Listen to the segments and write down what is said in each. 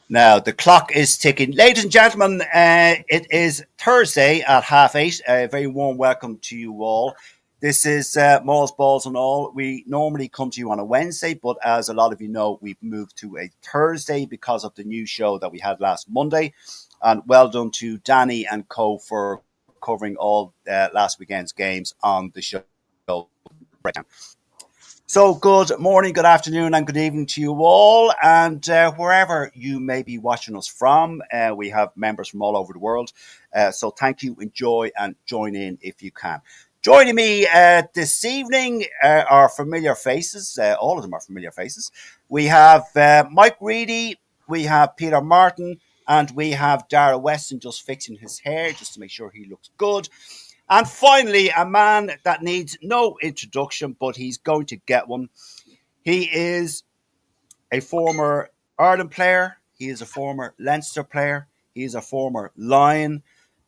Now, the clock is ticking. Ladies and gentlemen, it is Thursday at 8:30. A very warm welcome to you all. This is Mauls, Balls and All. We normally come to you on a Wednesday, but as a lot of you know, we've moved to a Thursday because of the new show that we had last Monday. And well done to Danny and co for covering all last weekend's games on the show. So, good morning, good afternoon, and good evening to you all. And wherever you may be watching us from, we have members from all over the world. So, thank you, enjoy, and join in if you can. Joining me this evening are familiar faces. All of them are familiar faces. We have Mike Reedy, we have Peter Martin, and we have Dara Weston just fixing his hair just to make sure he looks good. And finally, a man that needs no introduction, but he's going to get one. He is a former Ireland player. He is a former Leinster player. He is a former Lion.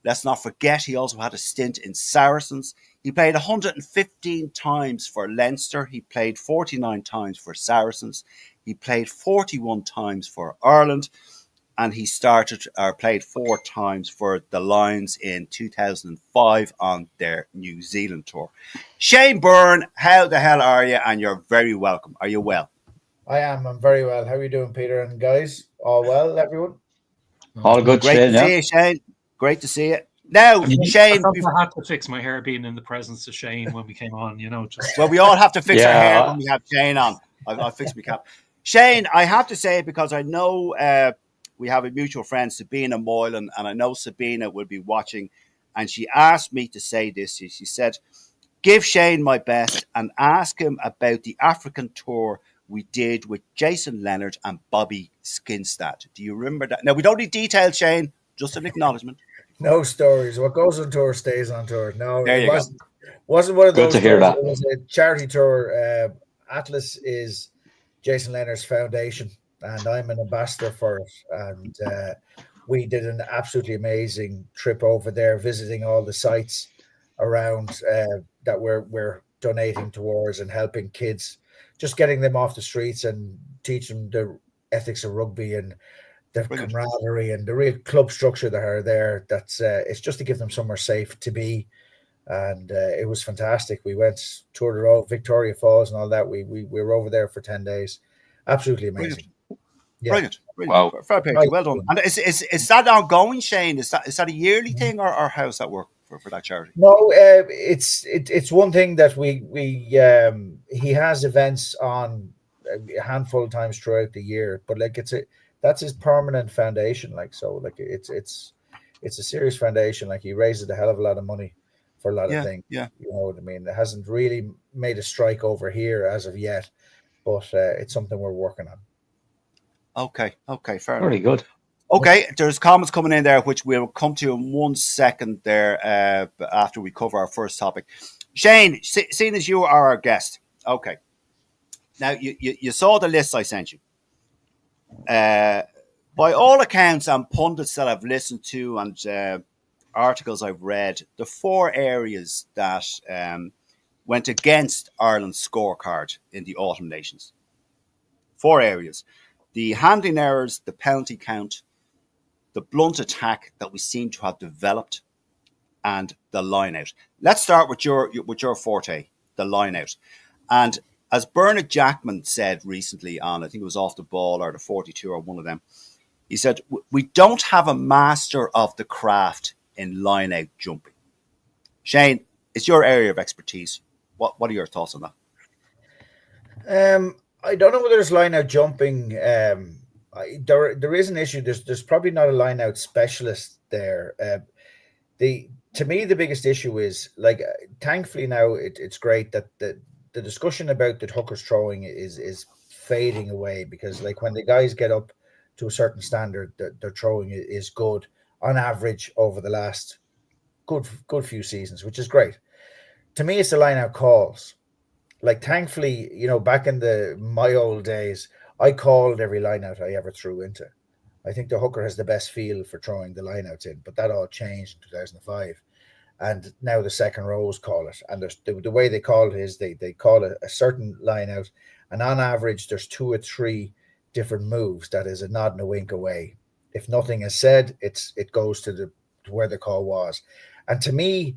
Let's not forget, he also had a stint in Saracens. He played 115 times for Leinster. He played 49 times for Saracens. He played 41 times for Ireland. And he started or played 4 times for the Lions in 2005 on their New Zealand tour. Shane Byrne, how the hell are you? And you're very welcome. Are you well? I am. I'm very well. How are you doing, Peter and guys? All well, everyone? All good, Great Shane. to see you, Shane. Great to see you. Now, Shane, I had to fix my hair being in the presence of Shane when we came on. Well, we all have to fix our hair when we have Shane on. I'll fix my cap. Shane, I have to say, because I know we have a mutual friend, Sabina Moylan, and I know Sabina will be watching. And she asked me to say this. She said, give Shane my best and ask him about the African tour we did with Jason Leonard and Bobby Skinstad. Do you remember that? Now, we don't need details, Shane, just an acknowledgement. No stories. What goes on tour stays on tour. No, there it wasn't one of those. Good to hear that. It was a charity tour. Atlas is Jason Leonard's foundation, and I'm an ambassador for it. And we did an absolutely amazing trip over there, visiting all the sites around that we're donating towards and helping kids, just getting them off the streets and teaching them the ethics of rugby and the camaraderie and the real club structure that are there. That's it's just to give them somewhere safe to be. And it was fantastic. We went, toured the road, Victoria Falls and all that. We were over there for 10 days. Absolutely amazing. Brilliant. Wow. Fair play. Well done. And is that ongoing, Shane? Is that a yearly thing, or how's that work for that charity? No, it's one thing that we he has events on a handful of times throughout the year, but like that's his permanent foundation. Like, so like it's a serious foundation. Like, he raises a hell of a lot of money for a lot of things. Yeah. You know what I mean? It hasn't really made a strike over here as of yet, but it's something we're working on. Okay, fair Very enough. good. Okay, there's comments coming in there, which we'll come to in 1 second there after we cover our first topic. Shane, seeing as you are our guest, okay. Now, you saw the list I sent you. By all accounts and pundits that I've listened to and articles I've read, the 4 areas that went against Ireland's scorecard in the Autumn Nations. 4 areas. The handling errors, the penalty count, the blunt attack that we seem to have developed, and the line out. Let's start with your forte, the line out. And as Bernard Jackman said recently on, I think it was Off the Ball or the 42 or one of them, he said, we don't have a master of the craft in line out jumping. Shane, it's your area of expertise. What are your thoughts on that? I don't know whether there's line out jumping. There is an issue. There's probably not a line out specialist there. To me, the biggest issue is, like, thankfully now it's great that the discussion about the hookers throwing is fading away, because, like, when the guys get up to a certain standard, their throwing is good on average over the last good few seasons, which is great. To me, it's the line out calls. Like, thankfully, you know, back in my old days, I called every line out I ever threw into. I think the hooker has the best feel for throwing the line outs in, but that all changed in 2005. And now the second rows call it. And the way they call it is they call it a certain line out. And on average, there's 2 or 3 different moves that is a nod and a wink away. If nothing is said, it goes to where the call was. And to me,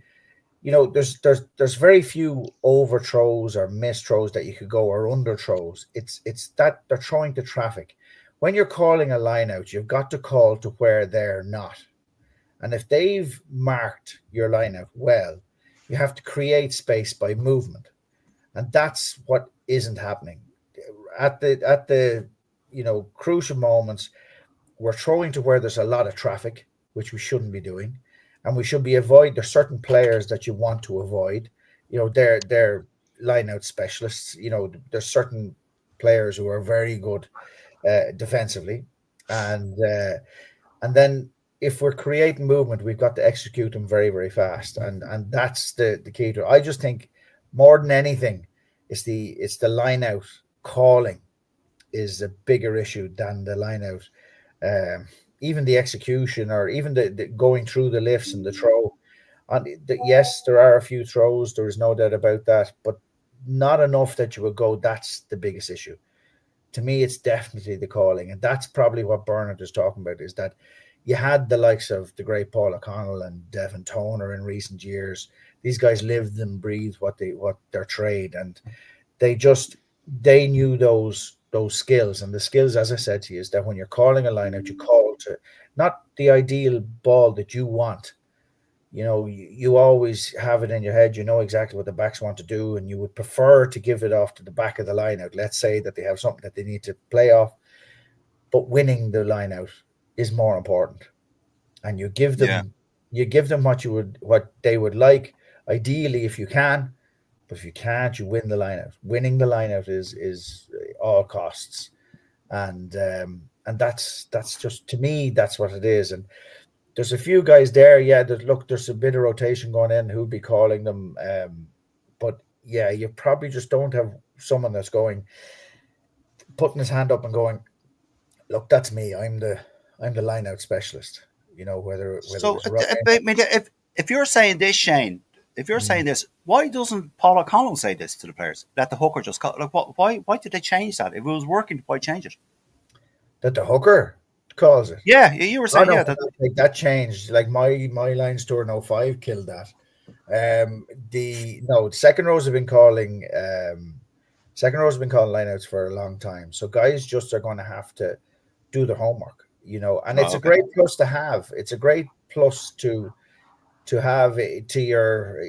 there's very few overthrows or missed throws that you could go or under throws. It's that they're throwing to traffic. When you're calling a line out, you've got to call to where they're not. And if they've marked your line out well, you have to create space by movement. And that's what isn't happening. At the crucial moments, we're throwing to where there's a lot of traffic, which we shouldn't be doing, and we should be avoid. There's certain players that you want to avoid. They're line out specialists. There's certain players who are very good defensively, and then if we're creating movement, we've got to execute them very very fast, and that's the key to it. I just think more than anything, it's the line out calling is a bigger issue than the line out. Even the execution or even the going through the lifts and the throw. Yes, there are a few throws. There is no doubt about that, but not enough that you would go. That's the biggest issue. To me, it's definitely the calling, and that's probably what Bernard is talking about. Is that you had the likes of the great Paul O'Connell and Devin Toner in recent years. These guys lived and breathed what their trade, and they knew those skills. And the skills, as I said to you, is that when you're calling a line out, you call to not the ideal ball that you want. You always have it in your head. You know exactly what the backs want to do, and you would prefer to give it off to the back of the line out. Let's say that they have something that they need to play off, but winning the line out is more important. And Yeah. you give them what they would like, ideally if you can. But if you can't, you win the line out. Winning the line out is all costs, and that's just, to me, that's what it is. And there's a few guys there. Yeah, there's a bit of rotation going in who'd be calling them. But yeah, you probably just don't have someone that's putting his hand up and going, look, that's me. I'm the line out specialist. Whether it So, was Ryan. I mean, if you're saying this, Shane, if you're saying this, why doesn't Paul O'Connell say this to the players? Let the hooker just call. Like, why did they change that? If it was working, why change it? That the hooker calls it. Yeah, you were Oh saying, no, yeah, that changed. Like my Lions tour in '05 killed that. The second rows have been calling lineouts for a long time. So guys just are going to have to do their homework, and it's oh, a okay, great plus to have. It's a great plus to have to your,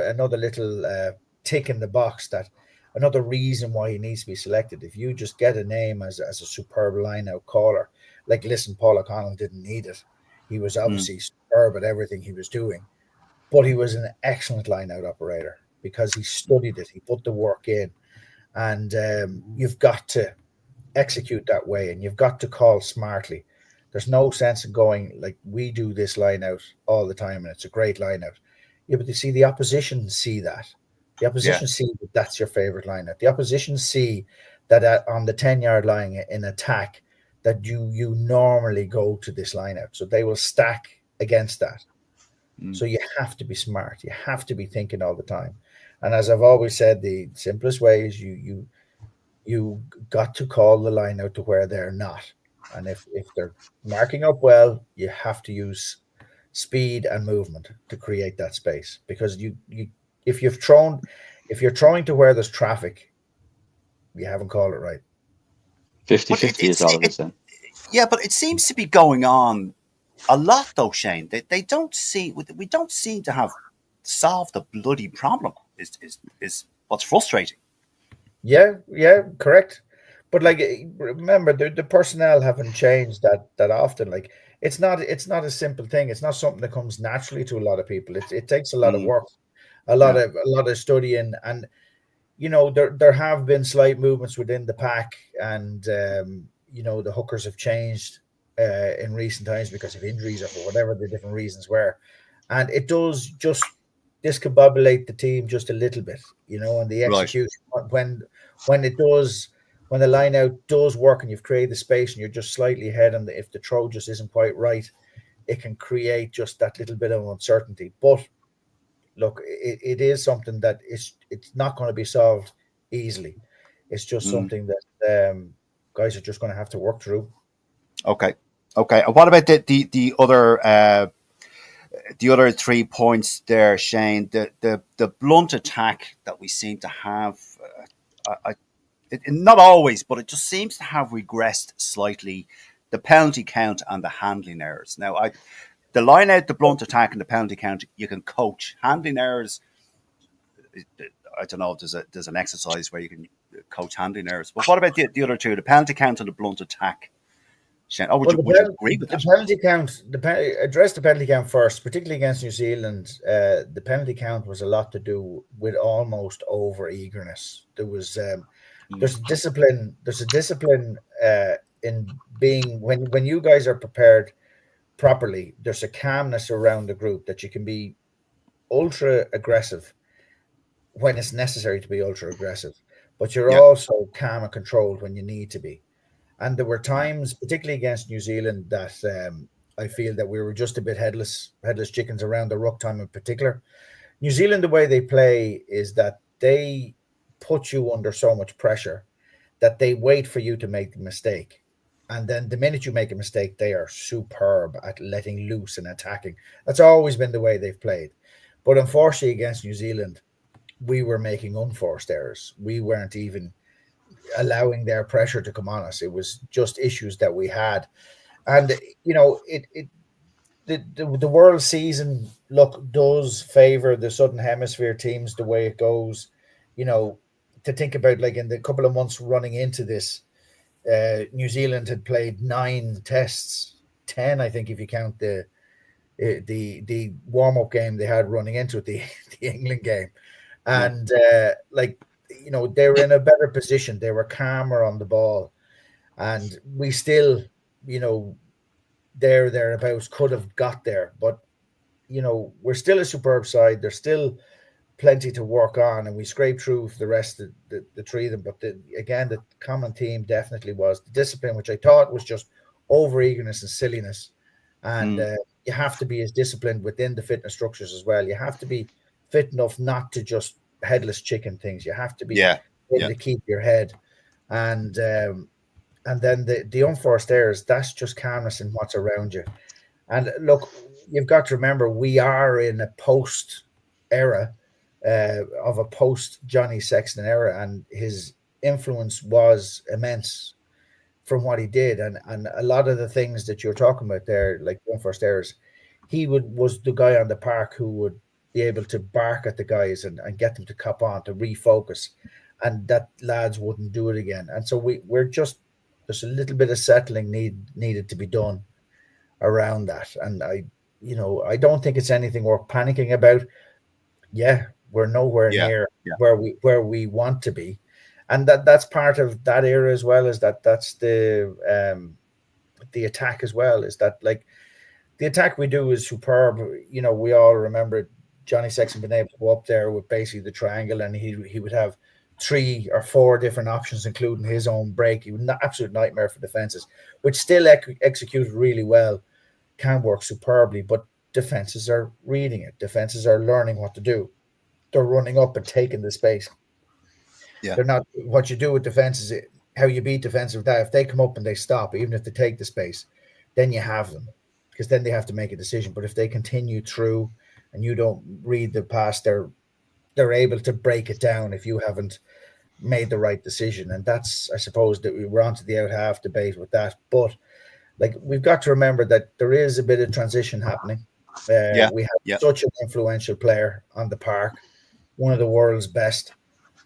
another little tick in the box, that another reason why he needs to be selected. If you just get a name as a superb line out caller, like, listen, Paul O'Connell didn't need it. He was mm, obviously superb at everything he was doing, but he was an excellent line out operator because he studied it. He put the work in, and you've got to execute that way, and you've got to call smartly. There's no sense in going like we do this line out all the time, and it's a great line out. Yeah, but you see, the opposition see that. The yeah, opposition see that that's your favorite line out. The opposition see that on the 10-yard line in attack, that you normally go to this line out. So they will stack against that. mm, So you have to be smart. You have to be thinking all the time. And as I've always said, the simplest way is you got to call the line out to where they're not. And if they're marking up well, you have to use speed and movement to create that space. Because you if you've thrown if you're throwing to where there's traffic, you haven't called it right. 50 but 50 is all of it then. yeah, but it seems to be going on a lot though, Shane. They don't see we don't seem to have solved the bloody problem. Is what's frustrating. Yeah, correct. But like, remember, the personnel haven't changed that often. Like, it's not a simple thing. It's not something that comes naturally to a lot of people. It takes a lot of Mm, work, yeah, a lot of studying, and there have been slight movements within the pack, and the hookers have changed in recent times because of injuries or for whatever the different reasons were, and it does just discombobulate the team just a little bit, and the right. execution when it does, when the line out does work and you've created the space and you're just slightly ahead, and if the throw just isn't quite right, it can create just that little bit of uncertainty. But look, it is something that it's not going to be solved easily. It's just Mm, something that guys are just going to have to work through. Okay. And what about the other 3 points there, Shane? The blunt attack that we seem to have. Not always, but it just seems to have regressed slightly. The penalty count and the handling errors. Now, the line out, the blunt attack, and the penalty count, you can coach. Handling errors, I don't know if there's an exercise where you can coach handling errors. But what about the other two, the penalty count and the blunt attack? Shane, would you agree with that? The penalty count, address the penalty count first, particularly against New Zealand. The penalty count was a lot to do with almost over eagerness. There's a discipline. There's a discipline in being when you guys are prepared properly. There's a calmness around the group that you can be ultra aggressive when it's necessary to be ultra aggressive, but you're also calm and controlled when you need to be. And there were times, particularly against New Zealand, that I feel that we were just a bit headless chickens around the ruck time in particular. New Zealand, the way they play is that they put you under so much pressure that they wait for you to make the mistake. And then the minute you make a mistake, they are superb at letting loose and attacking. That's always been the way they've played. But unfortunately, against New Zealand, we were making unforced errors. We weren't even allowing their pressure to come on us. It was just issues that we had. And, the world season does favor the Southern Hemisphere teams the way it goes. To think about, like, in the couple of months running into this, New Zealand had played 9 tests, 10, I think, if you count the warm-up game they had running into it, the England game. And they were in a better position. They were calmer on the ball. And we still, thereabouts could have got there. But, we're still a superb side. There's still plenty to work on. And we scraped through for the rest of the 3 of them. But, the common theme definitely was the discipline, which I thought was just over-eagerness and silliness. And you have to be as disciplined within the fitness structures as well. You have to be fit enough not to just headless chicken things. You have to be able to keep your head, and then the unforced errors, that's just calmness in what's around you. And look, you've got to remember, we are in a post era of a post Johnny Sexton era, and his influence was immense from what he did, and a lot of the things that you're talking about there, like the unforced errors, was the guy on the park who would be able to bark at the guys and get them to cop on, to refocus, and that lads wouldn't do it again. And so there's a little bit of settling needed to be done around that. And I don't think it's anything worth panicking about. We're nowhere near where we want to be, and that's part of that era as well. Is that's the attack as well. Is that, like, the attack we do is superb. We all remember Johnny Sexton being able to go up there with basically the triangle, and he would have 3 or 4 different options, including his own break. He was an absolute nightmare for defenses, which still executed really well, can work superbly, but defenses are reading it. Defenses are learning what to do. They're running up and taking the space. They're not. What you do with defense is how you beat defensive. That if they come up and they stop, even if they take the space, then you have them, because then they have to make a decision. But if they continue through and you don't read the pass, they're able to break it down if you haven't made the right decision. And that's, I suppose, that we're onto the out half debate with that. But, like, we've got to remember that there is a bit of transition happening. We have such an influential player on the park, one of the world's best,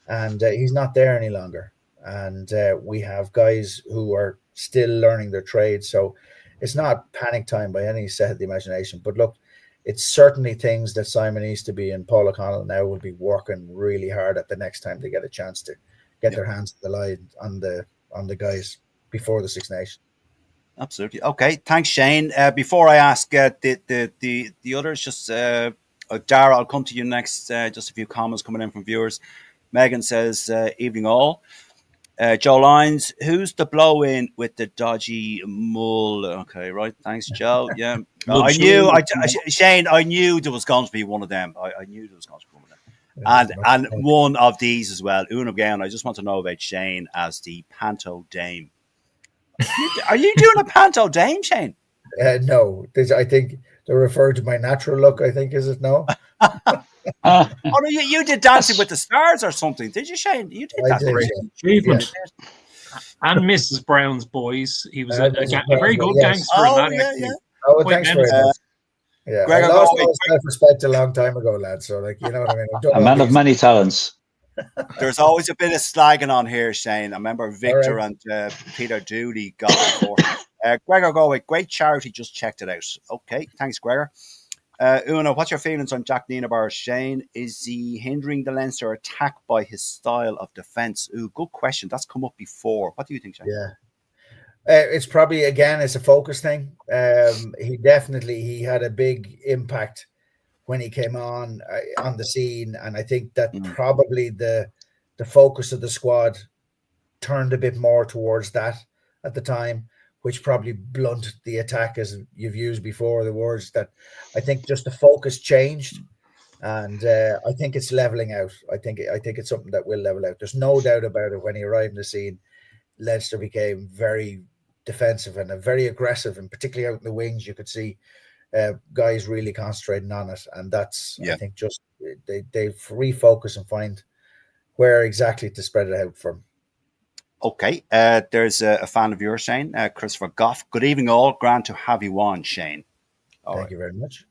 and he's not there any longer. And we have guys who are still learning their trade. So it's not panic time by any set of the imagination. But look, it's certainly things that Simon Easterby and Paul O'Connell now will be working really hard at the next time they get a chance to get their hands to the line on the guys before the Six Nations. Absolutely. Okay. Thanks, Shane. Before I ask the others, just Dara, I'll come to you next. Just a few comments coming in from viewers. Megan says, evening all. Joe Lyons, who's the blow-in with the dodgy mull? Okay, right. Thanks, Joe. Yeah. Shane, I knew there was going to be one of them. I knew there was going to be one of them. And one of these as well, Una again. I just want to know about Shane as the Panto Dame. Are you doing a panto dame, Shane? No, I think they're referring to my natural look. I think, is it no? Uh, Oh no, you did Dancing with the Stars or something, did you, Shane? You did I that. did. Great Yeah. achievement. Yes. And Mrs. Brown's Boys. He was Mrs. a very Brown, good yes. gangster in Oh that, yeah, actually. yeah. Oh, well, Quite thanks very menacing. much. Yeah, I Gregor lost Galway. all self-respect a long time ago, lad. So, like, you know what I mean? I've done a all man of these. many talents. There's always a bit of slagging on here, Shane. I remember All Victor right. and Peter Dooley got it before. Gregor Galway, great charity, just checked it out. Okay, thanks, Gregor. Una, what's your feelings on Jack Nienaber? Shane, is he hindering the Leinster attack by his style of defence? Ooh, good question. That's come up before. What do you think, Shane? Yeah. It's probably, again, it's a focus thing. He had a big impact when he came on the scene, and I think that probably the focus of the squad turned a bit more towards that at the time, which probably blunted the attack, as you've used before, the words that I think just the focus changed, and I think it's leveling out. I think it's something that will level out. There's no doubt about it. When he arrived in the scene, Leinster became very defensive and very aggressive, and particularly out in the wings, you could see guys really concentrating on it, and that's I think just they refocus and find where exactly to spread it out from. Okay, there's a fan of yours, Shane, Christopher Goff. Good evening, all. Grand to have you on, Shane. Thank you very much.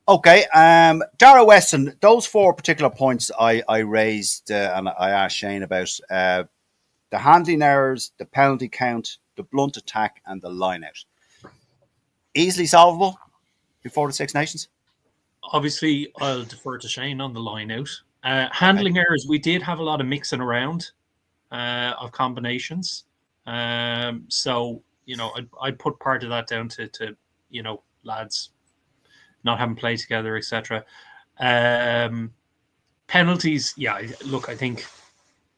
Okay, Dara Weston, those four particular points I raised and I asked Shane about the handling errors, the penalty count, the blunt attack, and the line out. Easily solvable before the Six Nations? Obviously, I'll defer to Shane on the line out. Handling errors, we did have a lot of mixing around of combinations. So, I'd put part of that down to lads not having played together, etc. Penalties, yeah, look, I think,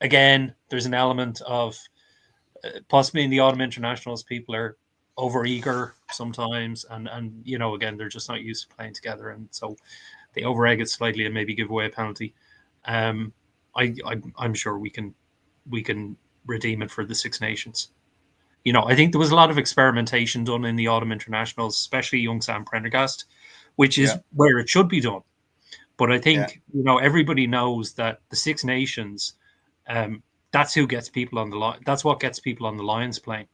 again, there's an element of possibly in the autumn internationals, people are over eager sometimes, and again, they're just not used to playing together, and so they over egg it slightly and maybe give away a penalty. I'm sure we can redeem it for the Six Nations. I think there was a lot of experimentation done in the autumn internationals, especially young Sam Prendergast, which is where it should be done. But I think everybody knows that the Six Nations, that's who gets people on the line. That's what gets people on the Lions playing.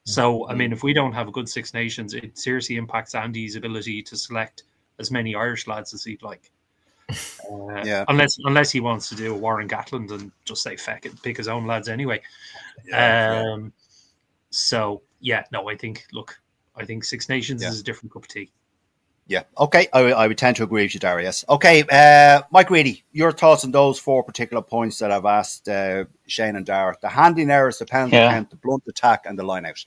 So, I mean, if we don't have a good Six Nations, it seriously impacts Andy's ability to select as many Irish lads as he'd like. Unless he wants to do a Warren Gatland and just say feck it, pick his own lads anyway. So, I think Six Nations is a different cup of tea. Yeah. Okay. I would tend to agree with you, Darius. Okay. Mike Reedy, your thoughts on those four particular points that I've asked Shane and Dara: the handling errors, the penalty count, the blunt attack, and the line out.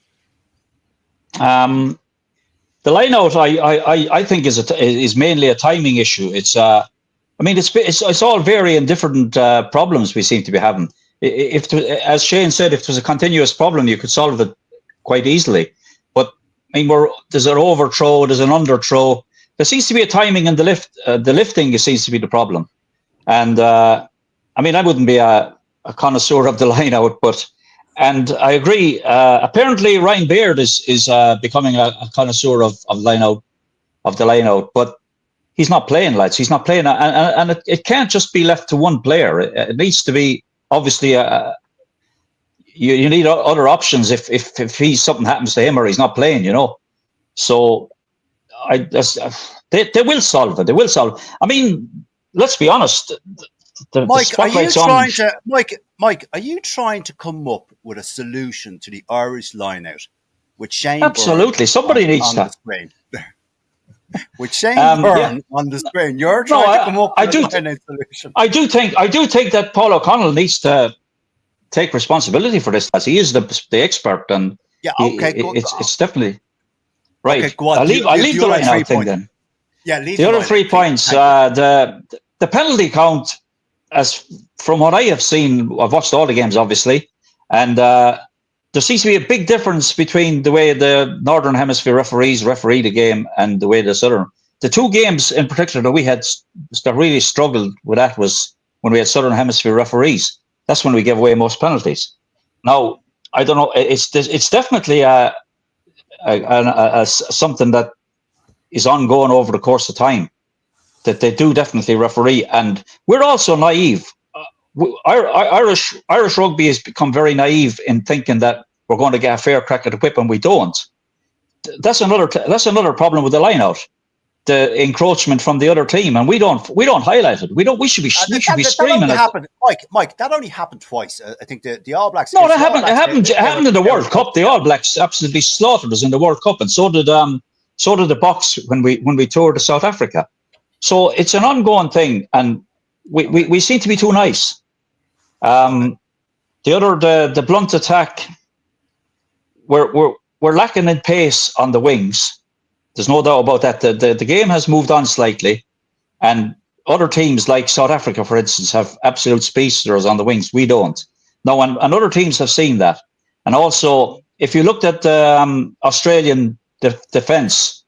The line out, I think is mainly a timing issue. It's it's all varying different problems we seem to be having. As Shane said, if there's a continuous problem, you could solve it quite easily. But I mean, there's an overthrow, there's an underthrow. There seems to be a timing in the lift. The lifting seems to be the problem. And I wouldn't be a connoisseur of the line out, and I agree. Apparently, Ryan Baird is becoming a connoisseur of the line out, but he's not playing, lads. He's not playing, and it can't just be left to one player. It needs to be obviously you need other options if something happens to him or he's not playing. So they will solve it. They will solve it. I mean, let's be honest. Mike, are you trying to come up with a solution to the Irish lineout with Shane? Absolutely, Byrne somebody needs that. With Shane Byrne on the screen, you're trying to come up with a lineout solution. I do think that Paul O'Connell needs to take responsibility for this, as he is the expert, and it's definitely right. Okay, go on. I'll leave the line out thing then. Yeah, leave the other 3 points. The penalty count, as from what I have seen, I've watched all the games, obviously, and there seems to be a big difference between the way the Northern Hemisphere referees referee the game and the way the Southern. The two games in particular that we had that really struggled with that was when we had Southern Hemisphere referees. That's when we gave away most penalties. Now, I don't know. It's definitely something that is ongoing over the course of time. That they do definitely referee, and we're also naive. Irish rugby has become very naive in thinking that we're going to get a fair crack at the whip, and we don't. That's another problem with the lineout, the encroachment from the other team, and we don't highlight it. We should be screaming that at it. Mike. That only happened twice. I think the All Blacks. No, that happened. It happened in the World Cup. The All Blacks absolutely slaughtered us in the World Cup, and so did the Box when we toured to South Africa. So it's an ongoing thing, and we seem to be too nice. The blunt attack, we're lacking in pace on the wings. There's no doubt about that. The game has moved on slightly, and other teams like South Africa, for instance, have absolute speedsters on the wings. We don't. No, and other teams have seen that. And also, if you looked at the Australian defence,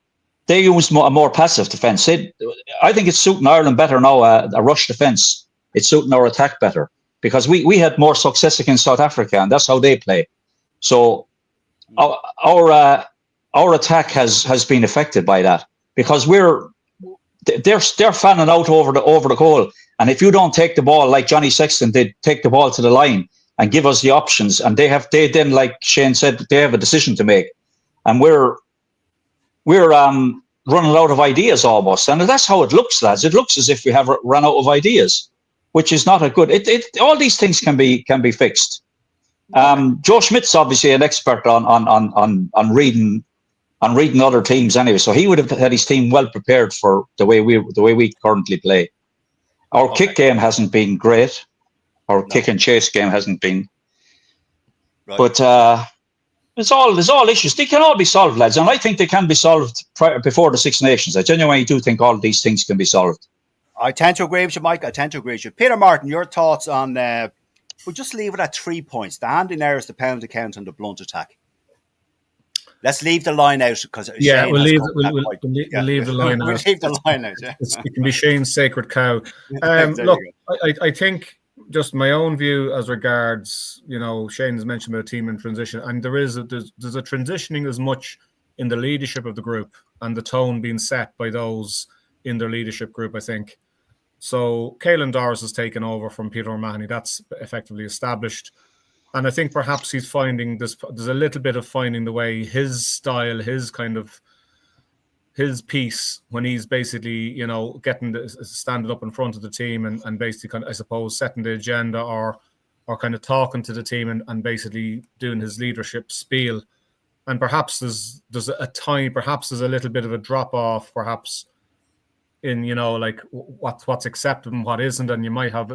they use a more passive defence. I think it's suiting Ireland better now, a rush defence. It's suiting our attack better because we had more success against South Africa, and that's how they play. So our attack has been affected by that because they're fanning out over the goal, and if you don't take the ball like Johnny Sexton did, take the ball to the line and give us the options, and they then, like Shane said, they have a decision to make, and we're running out of ideas almost, and that's how it looks, lads. It looks as if we have run out of ideas, which is not a good. All these things can be fixed. Joe Schmidt's obviously an expert on reading other teams anyway, so he would have had his team well prepared for the way we currently play. Our kick game hasn't been great. Our kick and chase game hasn't been, but there's all issues. They can all be solved, lads, and I think they can be solved before the Six Nations. I genuinely do think all these things can be solved. I tend to agree with you, Mike. I tend to agree with you. Peter Martin, your thoughts on? We'll just leave it at 3 points: the handling errors, the penalty count, and the blunt attack. Let's leave the line out because we'll leave the line out. We'll leave the line out. Yeah. It can be Shane's sacred cow. Look, I think just my own view as regards, Shane has mentioned about team in transition, and there's a transitioning as much in the leadership of the group and the tone being set by those in their leadership group, I think. So Caelan Doris has taken over from Peter O'Mahony. That's effectively established. And I think perhaps he's finding there's a little bit of finding the way, his style, his piece, when he's basically, standing up in front of the team and basically, I suppose, setting the agenda or kind of talking to the team and basically doing his leadership spiel. And perhaps there's a little bit of a drop off, perhaps in, like what's accepted and what isn't. And you might have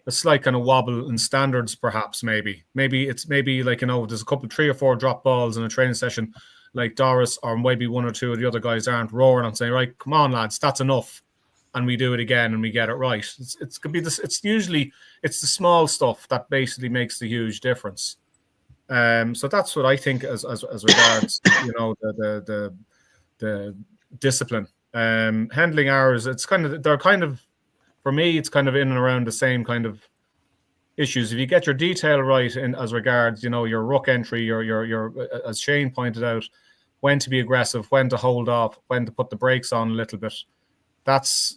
a slight kind of wobble in standards, perhaps, maybe like, there's a couple, 3 or 4 drop balls in a training session, like Doris or maybe 1 or 2 of the other guys aren't roaring and saying, right, come on, lads, that's enough. And we do it again and we get it right. It could be this. It's usually the small stuff that basically makes the huge difference. So that's what I think as regards, the discipline. Handling hours, for me, it's kind of in and around the same kind of issues. If you get your detail right in as regards, your ruck entry, your as Shane pointed out, when to be aggressive, when to hold off, when to put the brakes on a little bit. That's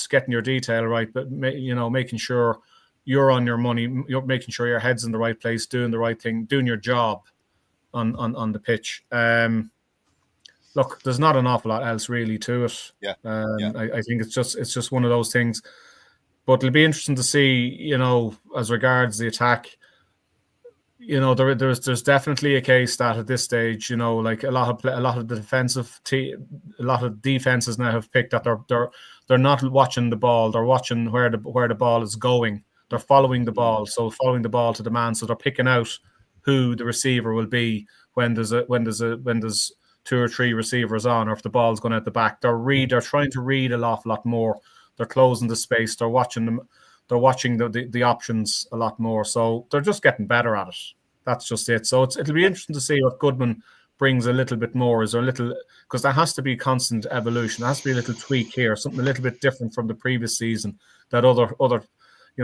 getting your detail right, but making sure you're on your money, you're making sure your head's in the right place, doing the right thing, doing your job on the pitch. Look, there's not an awful lot else really to it. Yeah. I think it's just one of those things. But it'll be interesting to see, as regards the attack, there's definitely a case that at this stage, like a lot of the a lot of defenses now have picked that they're not watching the ball, they're watching where the ball is going. They're following the ball, so following the ball to the man, so they're picking out who the receiver will be when there's 2 or 3 receivers on, or if the ball's going out the back. They're trying to read an awful lot more. They're closing the space. They're watching them. They're watching the options a lot more. So they're just getting better at it. That's just it. So it'll be interesting to see what Goodman brings a little bit more. Is there a little, because there has to be constant evolution. There has to be a little tweak here, something a little bit different from the previous season that other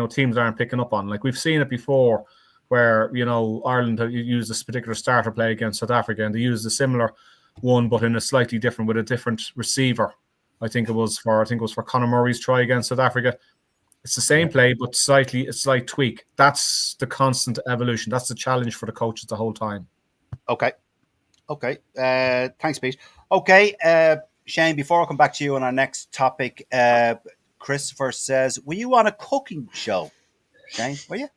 teams aren't picking up on. Like we've seen it before. where, you know, Ireland used this particular starter play against South Africa, and they used a similar one, but in a slightly different, with a different receiver. I think it was for Conor Murray's try against South Africa. It's the same play, but a slight tweak. That's the constant evolution. That's the challenge for the coaches the whole time. Okay. Thanks, Pete. Okay, Shane, before I come back to you on our next topic, Christopher says, were you on a cooking show, Shane? Were you?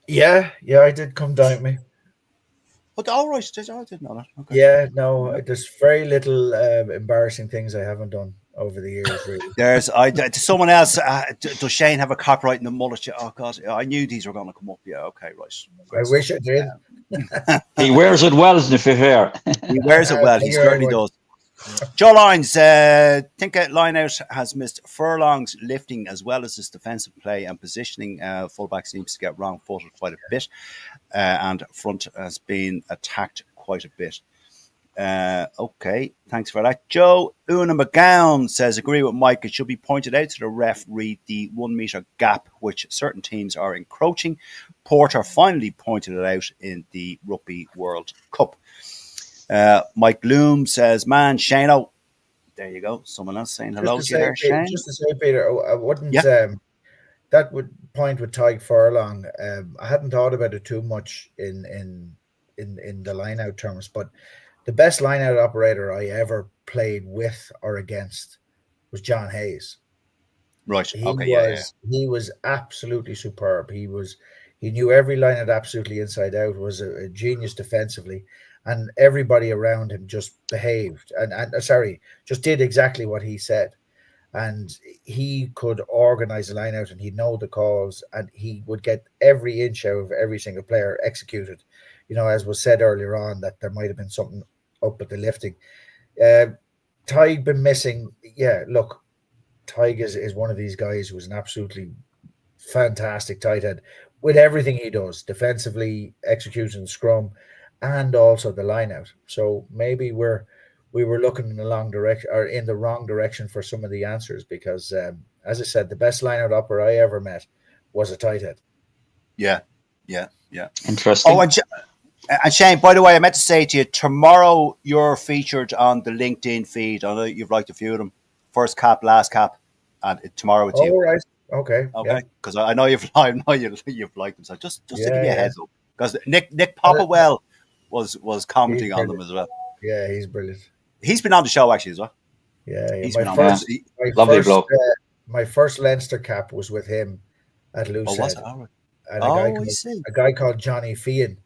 Yeah, I did come down with me. But all right, I didn't know that. Okay. Yeah, no, there's very little embarrassing things I haven't done over the years, really. There's someone else. Does Shane have a copyright in the mullet? Oh God, I knew these were going to come up. Yeah, okay, right. I wish I did. He wears it well, to be fair. He wears it well. He certainly does. Joe Lyons, think Lineout has missed furlongs lifting as well as his defensive play and positioning. Fullback seems to get wrong-footed quite a bit, and front has been attacked quite a bit. Okay, thanks for that. Joe Una McGowan says, agree with Mike, it should be pointed out to the ref read the 1 metre gap which certain teams are encroaching. Porter finally pointed it out in the Rugby World Cup. Mike Loom says, man, Shane, there you go. Someone else saying hello to you there, Shane. Just to say, Peter, I wouldn't, that would point with Tyke Furlong. I hadn't thought about it too much in the line-out terms, but the best line-out operator I ever played with or against was John Hayes. Right. He was absolutely superb. He knew every line-out absolutely inside out, was a genius defensively, and everybody around him just behaved and just did exactly what he said. And he could organize the line out, and he'd know the calls, and he would get every inch out of every single player executed. You know, as was said earlier on, that there might have been something up at the lifting. Tig been missing. Yeah, look, Tig is one of these guys who's an absolutely fantastic tight head with everything he does, defensively, execution, scrum, and also the line out. So maybe we were looking in the wrong direction for some of the answers, because as I said, the best line out opera I ever met was a tight head. Yeah. Interesting. Oh, and Shane, by the way, I meant to say to you, tomorrow you're featured on the LinkedIn feed. I know you've liked a few of them. First cap, last cap, and tomorrow it's you. All right. Okay. Because I know you've liked them. So just to give you a heads up, because Nick Popplewell was commenting on them as well. Yeah, he's brilliant. He's been on the show actually as well. Yeah. He's been on. Lovely bloke. My first Leinster cap was with him at Loosehead. And a guy called Johnny Fian,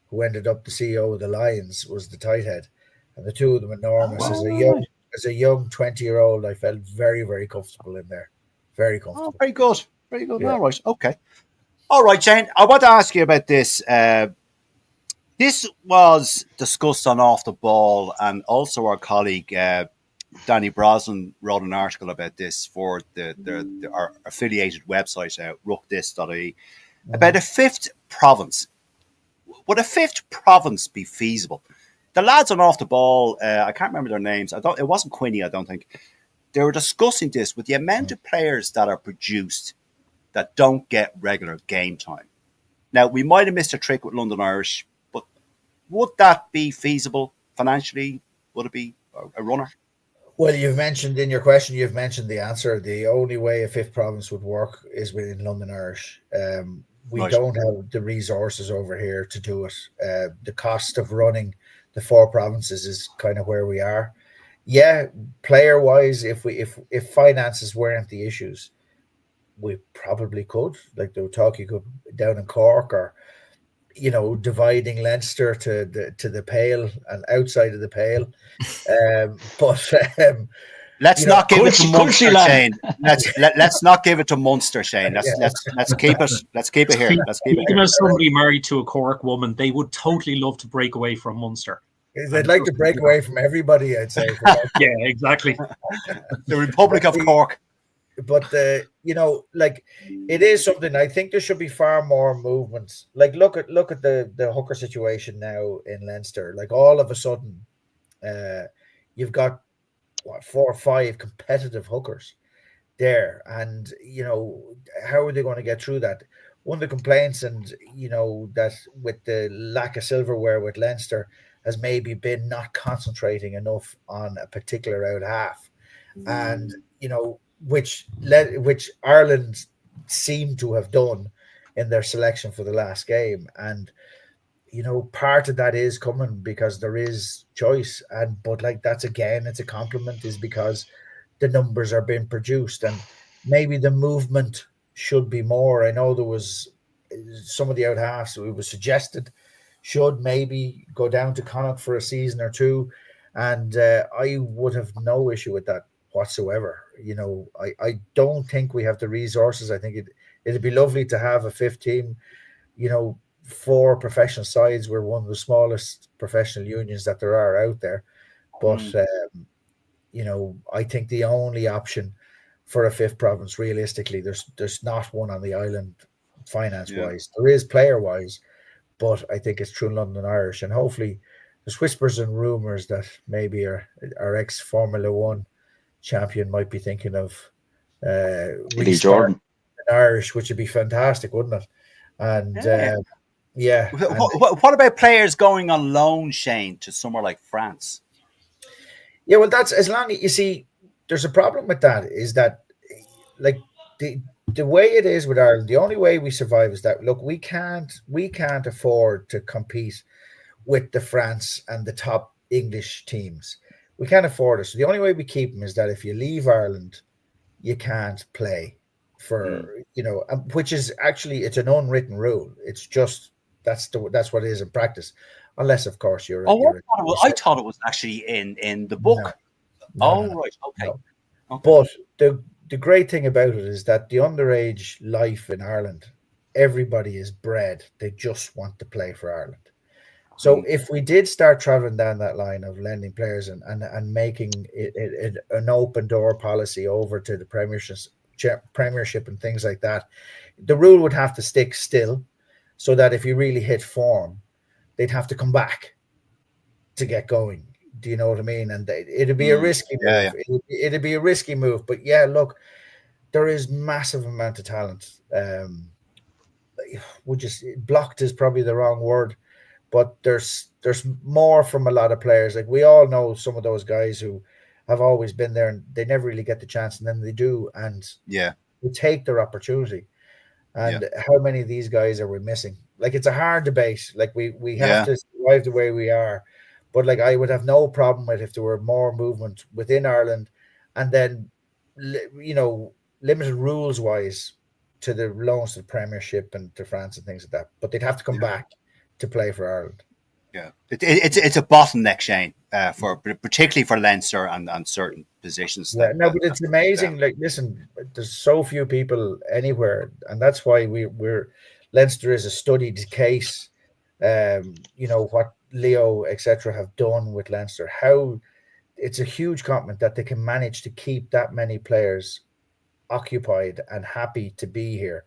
who ended up the CEO of the Lions, was the tight head, and the two of them enormous. As a young 20-year-old, I felt very, very comfortable in there. Very comfortable. Oh, very good. Yeah. All right. Okay. All right, Shane, I want to ask you about this. This was discussed on Off the Ball, and also our colleague Danny Brosnan wrote an article about this for our affiliated website, ruckthis.ie, about a fifth province. Would a fifth province be feasible? The lads on Off the Ball, I can't remember their names. It wasn't Quinny, I don't think. They were discussing this with the amount of players that are produced that don't get regular game time. Now, we might have missed a trick with London Irish, but would that be feasible financially? Would it be a runner? Well, you've mentioned in your question, you've mentioned the answer. The only way a fifth province would work is within London Irish. We don't have the resources over here to do it. The cost of running the four provinces is kind of where we are. Yeah, player wise, if finances weren't the issues, we probably could. Like they were talking, you could down in Cork, or dividing Leinster to the Pale and outside of the Pale. Let's not give it to Munster, Shane. Let's not give it to Munster, Shane. Let's keep it. Let's keep it here. Let's keep it. Even as somebody married to a Cork woman, they would totally love to break away from Munster. They'd like to break away from everybody, I'd say. Yeah, exactly. The Republic of Cork. But it is something. I think there should be far more movements. Like look at the hooker situation now in Leinster. Like all of a sudden, you've got 4 or 5 competitive hookers there, and how are they going to get through that? one of the complaints, and that with the lack of silverware with Leinster has maybe been not concentrating enough on a particular out half, and which Ireland seem to have done in their selection for the last game. And part of that is coming because there is choice, but like that's, again, it's a compliment, is because the numbers are being produced, and maybe the movement should be more. I know there was some of the out halves, it was suggested, should maybe go down to Connacht for a season or two, and I would have no issue with that whatsoever. I don't think we have the resources. I think it'd be lovely to have a fifth team. 4 professional sides. We're one of the smallest professional unions that there are out there, but I think the only option for a fifth province, realistically, there's not one on the island finance wise. There is player wise, but I think it's true London Irish, and hopefully there's whispers and rumors that maybe our ex Formula One champion might be thinking of restarting in Irish, which would be fantastic, wouldn't it? And What about players going on loan, Shane, to somewhere like France? Yeah, well, that's, as long as you see, there's a problem with that, is that, like, the way it is with Ireland, the only way we survive is that, look, we can't afford to compete with the France and the top English teams. We can't afford it. So the only way we keep them is that if you leave Ireland, you can't play for which is actually, it's an unwritten rule. It's just that's what it is in practice, unless of course you're. I thought it was actually in the book. No, right, okay. No. Okay. But the great thing about it is that the underage life in Ireland, everybody is bred. They just want to play for Ireland. So if we did start traveling down that line of lending players and making it an open door policy over to the Premiership and things like that, the rule would have to stick still, so that if you really hit form, they'd have to come back to get going. Do you know what I mean? And it'd be a risky move. Yeah. It'd be a risky move. But yeah, look, there is massive amount of talent. Blocked is probably the wrong word, but there's more from a lot of players. Like, we all know some of those guys who have always been there and they never really get the chance, and then they do, and they take their opportunity. And how many of these guys are we missing? Like, it's a hard debate. Like, we have to survive the way we are. But, like, I would have no problem with if there were more movement within Ireland, and then, limited rules-wise to the loans to the Premiership and to France and things like that. But they'd have to come back to play for Ireland. Yeah, it's a bottleneck, Shane, particularly for Leinster and certain positions. But it's amazing. Like, listen, there's so few people anywhere, and that's why Leinster is a studied case. What Leo, etc., have done with Leinster, how it's a huge compliment that they can manage to keep that many players occupied and happy to be here,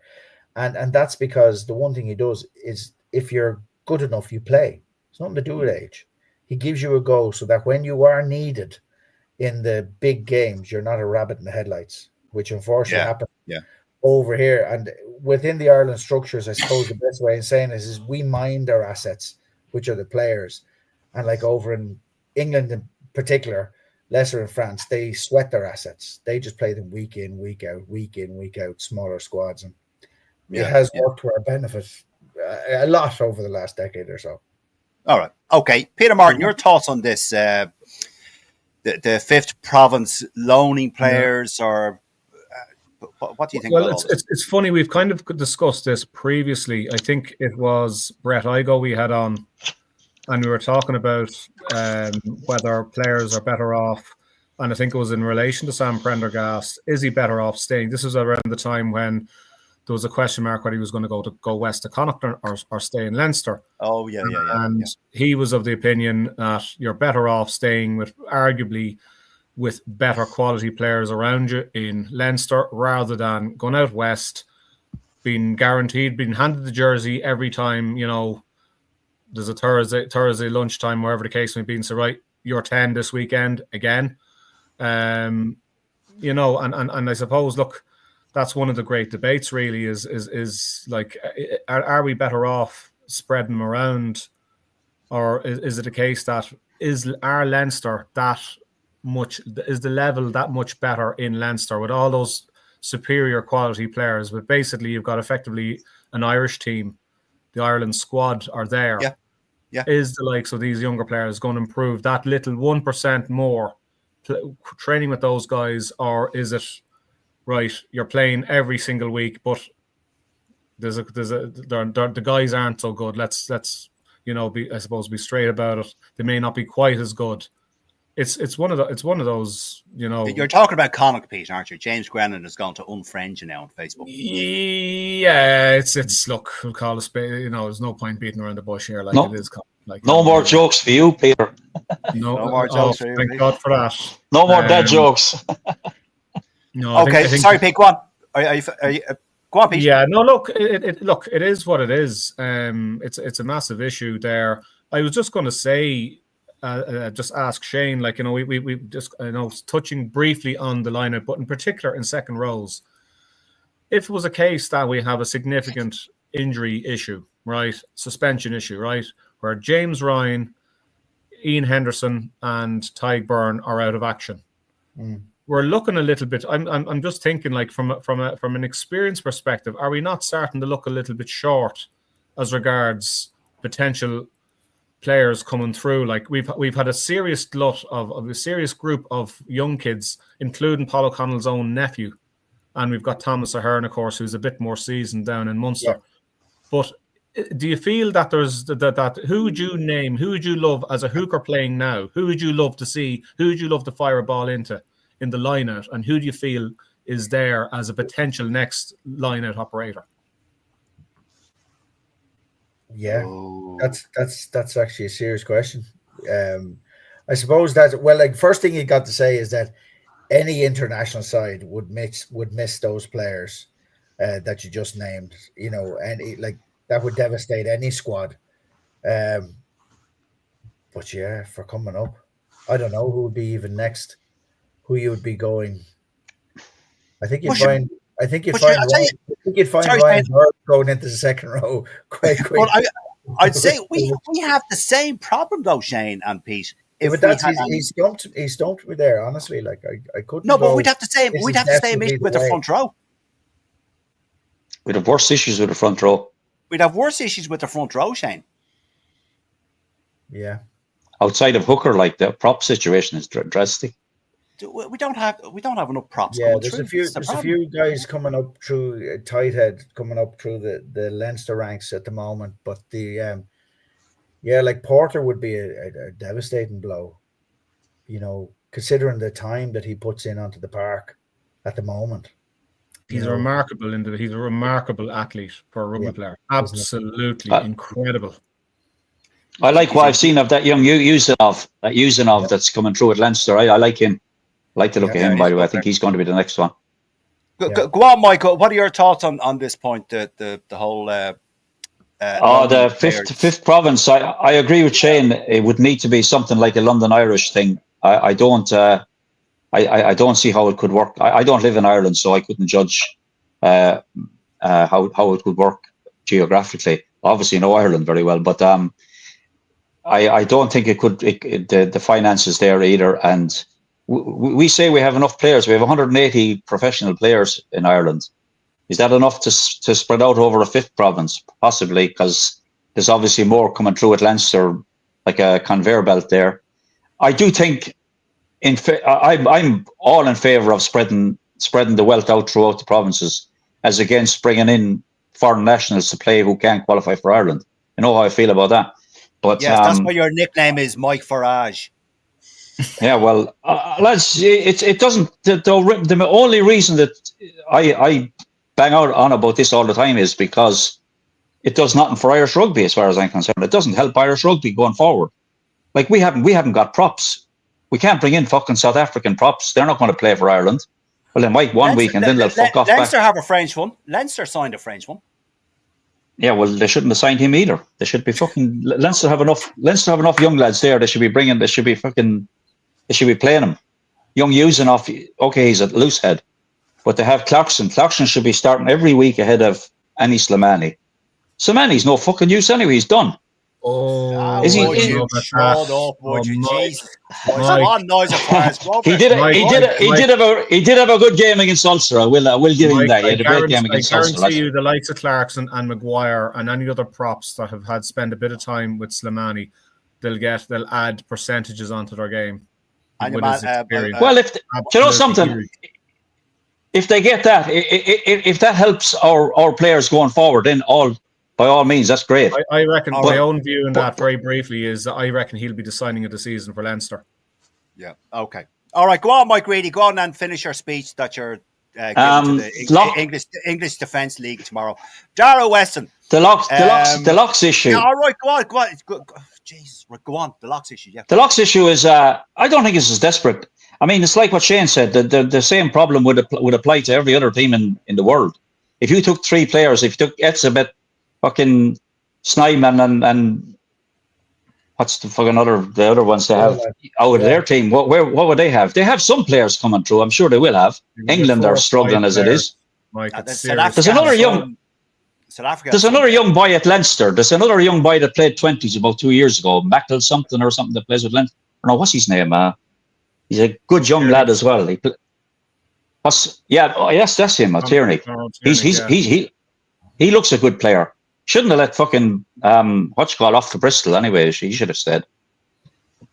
and that's because the one thing he does is, if you're good enough, you play. It's nothing to do with age. He gives you a go so that when you are needed in the big games, you're not a rabbit in the headlights, which unfortunately happened over here. And within the Ireland structures, I suppose the best way of saying this is we mind our assets, which are the players. And like over in England in particular, lesser in France, they sweat their assets. They just play them week in, week out, smaller squads. And it has worked to our benefit a lot over the last decade or so. All right. Okay. Peter Martin, your thoughts on this, the fifth province loaning players, or what do you think about all this? It's funny. We've kind of discussed this previously. I think it was Brett Igo we had on, and we were talking about whether players are better off, and I think it was in relation to Sam Prendergast. Is he better off staying? This was around the time when there was a question mark whether he was going to go west to Connacht or stay in Leinster. Oh, yeah. And he was of the opinion that you're better off staying with better quality players around you in Leinster rather than going out west, being handed the jersey every time, there's a Thursday lunchtime, wherever the case may be, and so, right, you're 10 this weekend again. And I suppose, look, that's one of the great debates. Really, is like, are we better off spreading them around, or is it a case that is our Leinster that much, is the level that much better in Leinster with all those superior quality players? But basically, you've got effectively an Irish team, the Ireland squad are there. Yeah. Yeah. Is the likes of these younger players going to improve that little 1% more training with those guys, or is it right? You're playing every single week, but the guys aren't so good. Let's be straight about it. They may not be quite as good. It's one of those. You're talking about Connacht, Pete, aren't you? James Grennan has gone to unfriend you now on Facebook. Yeah, it's look, we'll call a spade. There's no point beating around the bush here. No. It is like no more jokes for you, Peter. No more jokes for you, thank Pete. God for that. No more dead jokes. No, I think, Sorry, Pete. Go on. Are you, go on, Pete. Yeah, no. Look, it is what it is. It's a massive issue there. I was just going to say, just ask Shane. We just touching briefly on the lineup, but in particular in second rows. If it was a case that we have a significant injury issue, right, suspension issue, right, where James Ryan, Ian Henderson, and Tyg Byrne are out of action. We're looking a little bit. I'm just thinking, like, from an experience perspective, are we not starting to look a little bit short as regards potential players coming through? Like, we've had a serious glut of a serious group of young kids, including Paul O'Connell's own nephew, and we've got Thomas Ahern, of course, who's a bit more seasoned down in Munster. Yeah. But do you feel that there's that? Who would you name? Who would you love as a hooker playing now? Who would you love to see? Who would you love to fire a ball into in the line-out? And who do you feel is there as a potential next line-out operator? Yeah, that's actually a serious question. I suppose that, well, like, first thing you got to say is that any international side would miss those players that you just named. And that would devastate any squad. But yeah, for coming up, I don't know who would be even next. Who you would be going? I think you'd find. I think you'd find Ryan Bird going into the second row quite quick. Well, I'd say we have the same problem though, Shane and Pete. He stumped me there. Honestly, like I couldn't. No, but we'd have the same issue with the front row. We'd have worse issues with the front row. We'd have worse issues with the front row, Shane. Yeah. Outside of hooker, like, the prop situation is drastic. We don't have enough props. Yeah, there's a few guys coming up through tighthead coming up through the Leinster ranks at the moment, but like Porter would be a devastating blow. Considering the time that he puts in onto the park at the moment. He's a remarkable athlete for a rugby player. Absolutely incredible. I like what I've seen of that young Usanov that's coming through at Leinster. I like him. I like the look of him, by the way. I think he's going to be the next one. Go on, Michael. What are your thoughts on this point? The whole. The fifth province. I agree with Shane. It would need to be something like a London Irish thing. I don't see how it could work. I don't live in Ireland, so I couldn't judge how it would work geographically. Obviously, know Ireland very well, but I don't think it could. The finances there either, and we say we have enough players. We have 180 professional players in Ireland. Is that enough to spread out over a fifth province? Possibly, because there's obviously more coming through at Leinster, like a conveyor belt there. I do think I'm all in favour of spreading the wealth out throughout the provinces, as against bringing in foreign nationals to play who can't qualify for Ireland. You know how I feel about that. But yes, that's why your nickname is Mike Farage. Yeah, well, lads, it doesn't. The only reason that I bang out on about this all the time is because it does nothing for Irish rugby, as far as I'm concerned. It doesn't help Irish rugby going forward. Like, we haven't got props. We can't bring in fucking South African props. They're not going to play for Ireland. Well, they might one week and then they'll fuck off. Leinster have a French one. Leinster signed a French one. Yeah, well, they shouldn't have signed him either. They should be fucking. Leinster have enough young lads there. They should be playing him. Young Usanov, okay, he's a loose head, but they have Clarkson. Clarkson should be starting every week ahead of any Slimani. Slimani's no fucking use anyway. He's done. Oh, Is he- I Would don't is- know you about shut that. up? Would Oh, you? Mike, Jesus Christ! Mike. What noise of fires? Go over He did. there. Mike, He Mike, did. He Mike. did have a good game against Ulster. I will give him Mike, that. He had a great game I against Ulster. guarantee you the likes of Clarkson and Maguire and any other props that have had spent a bit of time with Slimani, they'll add percentages onto their game. And your with his man, experience. Well, if do you know Absolutely something, huge. if they get that, if that helps our players going forward, then by all means, that's great. I reckon All my right. own view on that very briefly is that I reckon he'll be the signing of the season for Leinster. Yeah. Okay. All right. Go on, Mike Reedy. Go on and finish your speech that you're giving to the English Defence League tomorrow. Dara Weston. The locks issue. Yeah, all right. Go on. Go, Jesus. Right, go on. The locks issue. Yeah. The locks issue is. I don't think it's as desperate. I mean, it's like what Shane said. The same problem would apply to every other team in the world. If you took 3 players, if you took Etzebeth, fucking Snyman and what's the other ones they have out of their team? What would they have? They have some players coming through. I'm sure they will have. England are struggling as it is. Mike, There's another young boy at Leinster. There's another young boy that played 20s about 2 years ago. Mackle something that plays with Leinster. No, what's his name? He's a good young lad as well. Yes, that's him. Tierney. He looks a good player. Shouldn't have let fucking off to Bristol anyway. He should have stayed.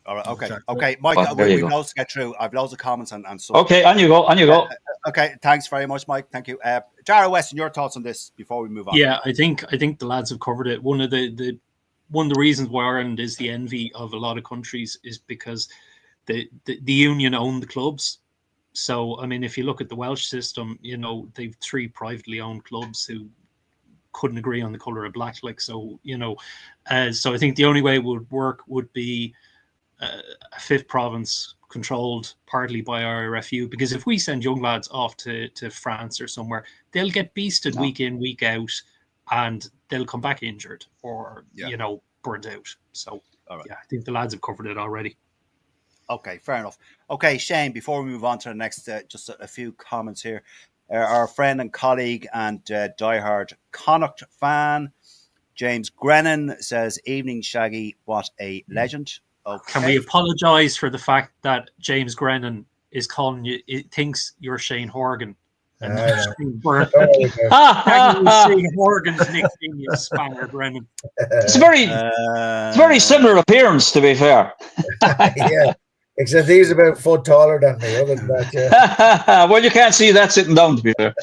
All right. Okay, Mike. We've loads to get through. I've loads of comments and so. Okay, on you go. Okay, thanks very much, Mike. Thank you. Dara Weston, your thoughts on this before we move on? Yeah, I think the lads have covered it. One of the reasons why Ireland is the envy of a lot of countries is because the union own the clubs. So I mean, if you look at the Welsh system, they've 3 privately owned clubs who couldn't agree on the color of black. So I think the only way it would work would be a 5th province controlled partly by IRFU, because if we send young lads off to France or somewhere, they'll get beasted week in, week out, and they'll come back injured or burnt out. So I think the lads have covered it already. Okay, fair enough. Okay, Shane, before we move on to the next, just a few comments here. Our friend and colleague and diehard Connacht fan, James Grennan, says, "Evening, Shaggy. What a legend." Okay. Can we apologise for the fact that James Grennan is calling you? It thinks you're Shane Horgan. And Shane Horgan's nickname is Spanner Brennan. It's a very similar appearance, to be fair. Yeah. Except he's about a foot taller than me. Other than that, yeah. Well, you can't see that sitting down, to be fair.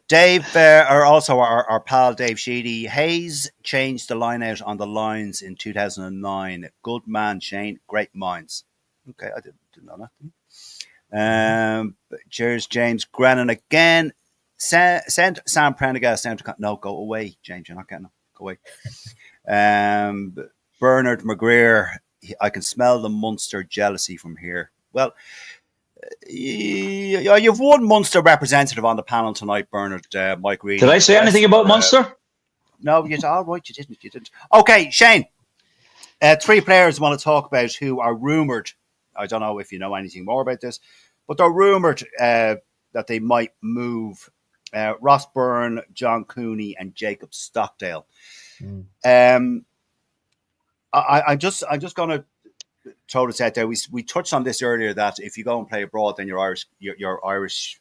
Dave, or also our pal Dave Sheedy, Hayes changed the line out on the lines in 2009. Good man, Shane. Great minds. Okay, I didn't know that. Cheers, James Grennan again. Send Sam Prendergast down to... No, go away, James. You're not getting him. Go away. Bernard McGreer... I can smell the Munster jealousy from here. Well, you've one Munster representative on the panel tonight, Bernard. Mike Reedy. Did I say anything about Munster? No, you all right. You didn't. Okay, Shane. 3 players I want to talk about who are rumoured. I don't know if you know anything more about this, but they're rumoured that they might move. Ross Byrne, John Cooney, and Jacob Stockdale. I'm just going to throw this out there. We touched on this earlier that if you go and play abroad, then your Irish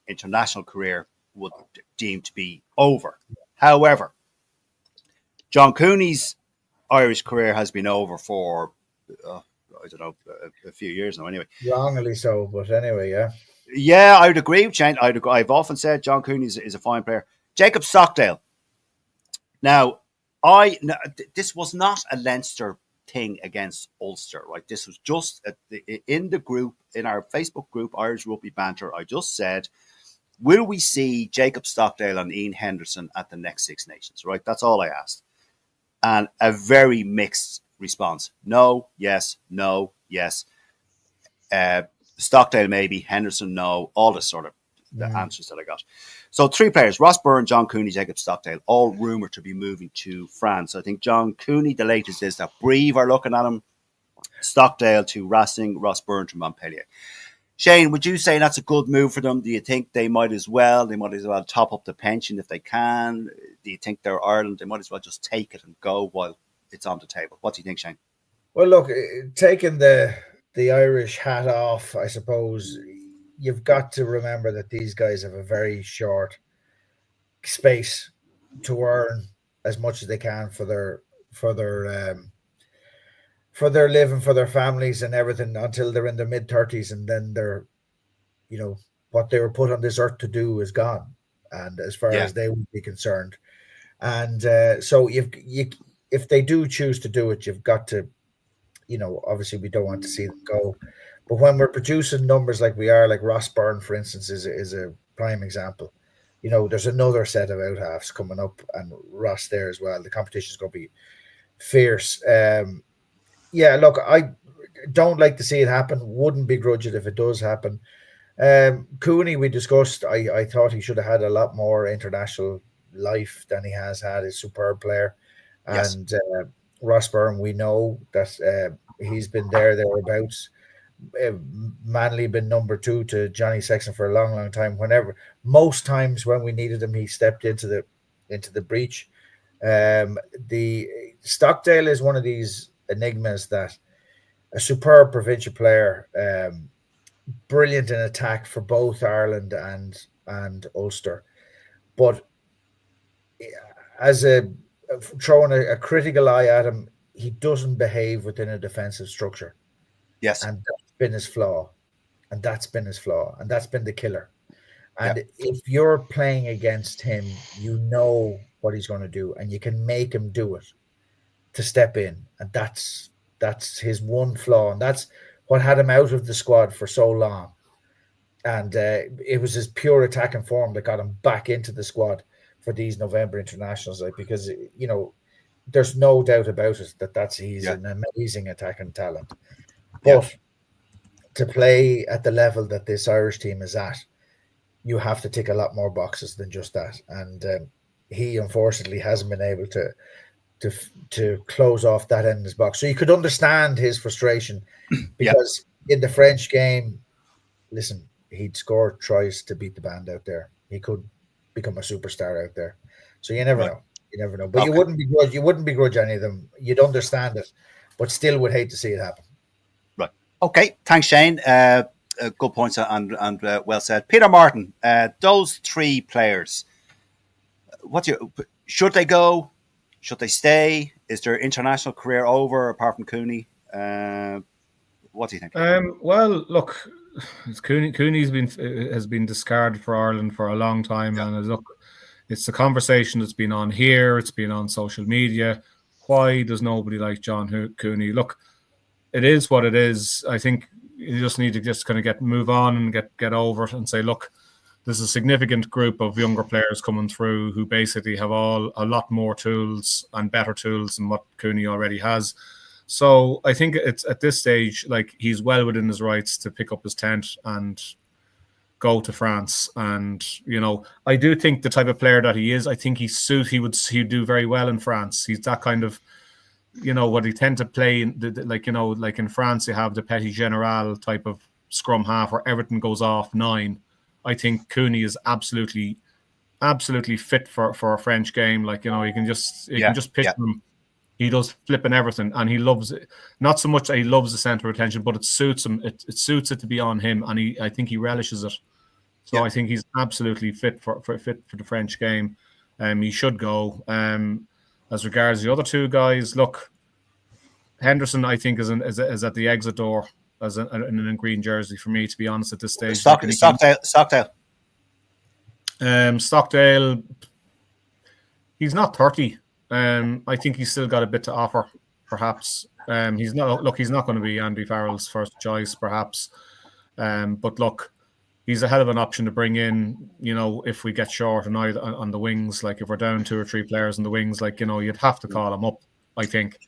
international career would deem to be over. However, John Cooney's Irish career has been over for I don't know, a few years now. Anyway, wrongly so, but anyway, yeah. Yeah, I would agree with Shane. I've often said John Cooney is a fine player. Jacob Stockdale. Now, this was not a Leinster thing against Ulster, right? This was just in the group, in our Facebook group, Irish Rugby Banter. I just said, will we see Jacob Stockdale and Ian Henderson at the next Six Nations, right? That's all I asked. And a very mixed response. No, yes, no, yes. Stockdale maybe, Henderson no, all this sort of the answers that I got. So 3 players, Ross Byrne, John Cooney, Jacob Stockdale, all rumoured to be moving to France. I think John Cooney, the latest is that Brive are looking at him, Stockdale to Racing, Ross Byrne to Montpellier. Shane, would you say that's a good move for them? Do you think they might as well top up the pension if they can? Do you think they're Ireland? They might as well just take it and go while it's on the table. What do you think, Shane? Well, look, taking the Irish hat off, I suppose you've got to remember that these guys have a very short space to earn as much as they can for their living, for their families and everything until they're in their mid-30s, and then they're, what they were put on this earth to do is gone, and as far as they would be concerned. And so if they do choose to do it, you've got to, obviously we don't want to see them go, but when we're producing numbers like we are, like Ross Byrne, for instance, is a prime example. There's another set of out halves coming up, and Ross there as well. The competition is going to be fierce. Look, I don't like to see it happen. Wouldn't begrudge it if it does happen. Cooney, we discussed. I thought he should have had a lot more international life than he has had. He's a superb player. Yes. And Ross Byrne, we know that he's been thereabouts. Manley been number 2 to Johnny Sexton for a long, long time. Most times when we needed him, he stepped into the breach. The Stockdale is one of these enigmas that a superb provincial player, brilliant in attack for both Ireland and Ulster, but as throwing a critical eye at him, he doesn't behave within a defensive structure. Yes. And that's been his flaw. And that's been the killer. And if you're playing against him, you know what he's going to do, and you can make him do it to step in. And that's his one flaw. And that's what had him out of the squad for so long. And it was his pure attacking form that got him back into the squad for these November internationals, because there's no doubt about it that he's an amazing attacking talent. But to play at the level that this Irish team is at, you have to tick a lot more boxes than just that. And he unfortunately hasn't been able to close off that end of his box. So you could understand his frustration, because in the French game, listen, he'd score tries to beat the band out there. He could become a superstar out there. So you never know. You never know. But you wouldn't begrudge any of them. You'd understand it, but still would hate to see it happen. Right. Okay. Thanks, Shane. Good points and well said. Peter Martin, those 3 players, should they go? Should they stay? Is their international career over apart from Cooney? What do you think? Well, look, Cooney has been discarded for Ireland for a long time, and look, it's the conversation that's been on here. It's been on social media. Why does nobody like John Cooney? Look, it is what it is. I think you just need to kind of move on and get over it and say, look, there's a significant group of younger players coming through who basically have a lot more tools and better tools than what Cooney already has. So I think it's at this stage, like, he's well within his rights to pick up his tent and go to France. And, I do think the type of player that he is, I think he'd do very well in France. He's that kind of, what he tend to play, like in France, you have the Petit General type of scrum half where everything goes off 9. I think Cooney is absolutely fit for a French game. Like, you can just picture him. He does flipping everything, and he loves it. Not so much that he loves the center of attention, but it suits him. It suits it to be on him, and I think he relishes it. So I think he's absolutely fit for the French game. He should go. As regards the other 2 guys, look, Henderson, I think, is at the exit door in a green jersey for me, to be honest, at this stage. Stockdale. Stockdale, he's not 30. I think he's still got a bit to offer, perhaps. He's not going to be Andy Farrell's first choice, perhaps. But look, he's a hell of an option to bring in, if we get short on the wings. Like, if we're down 2 or 3 players on the wings, like, you'd have to call him up, I think.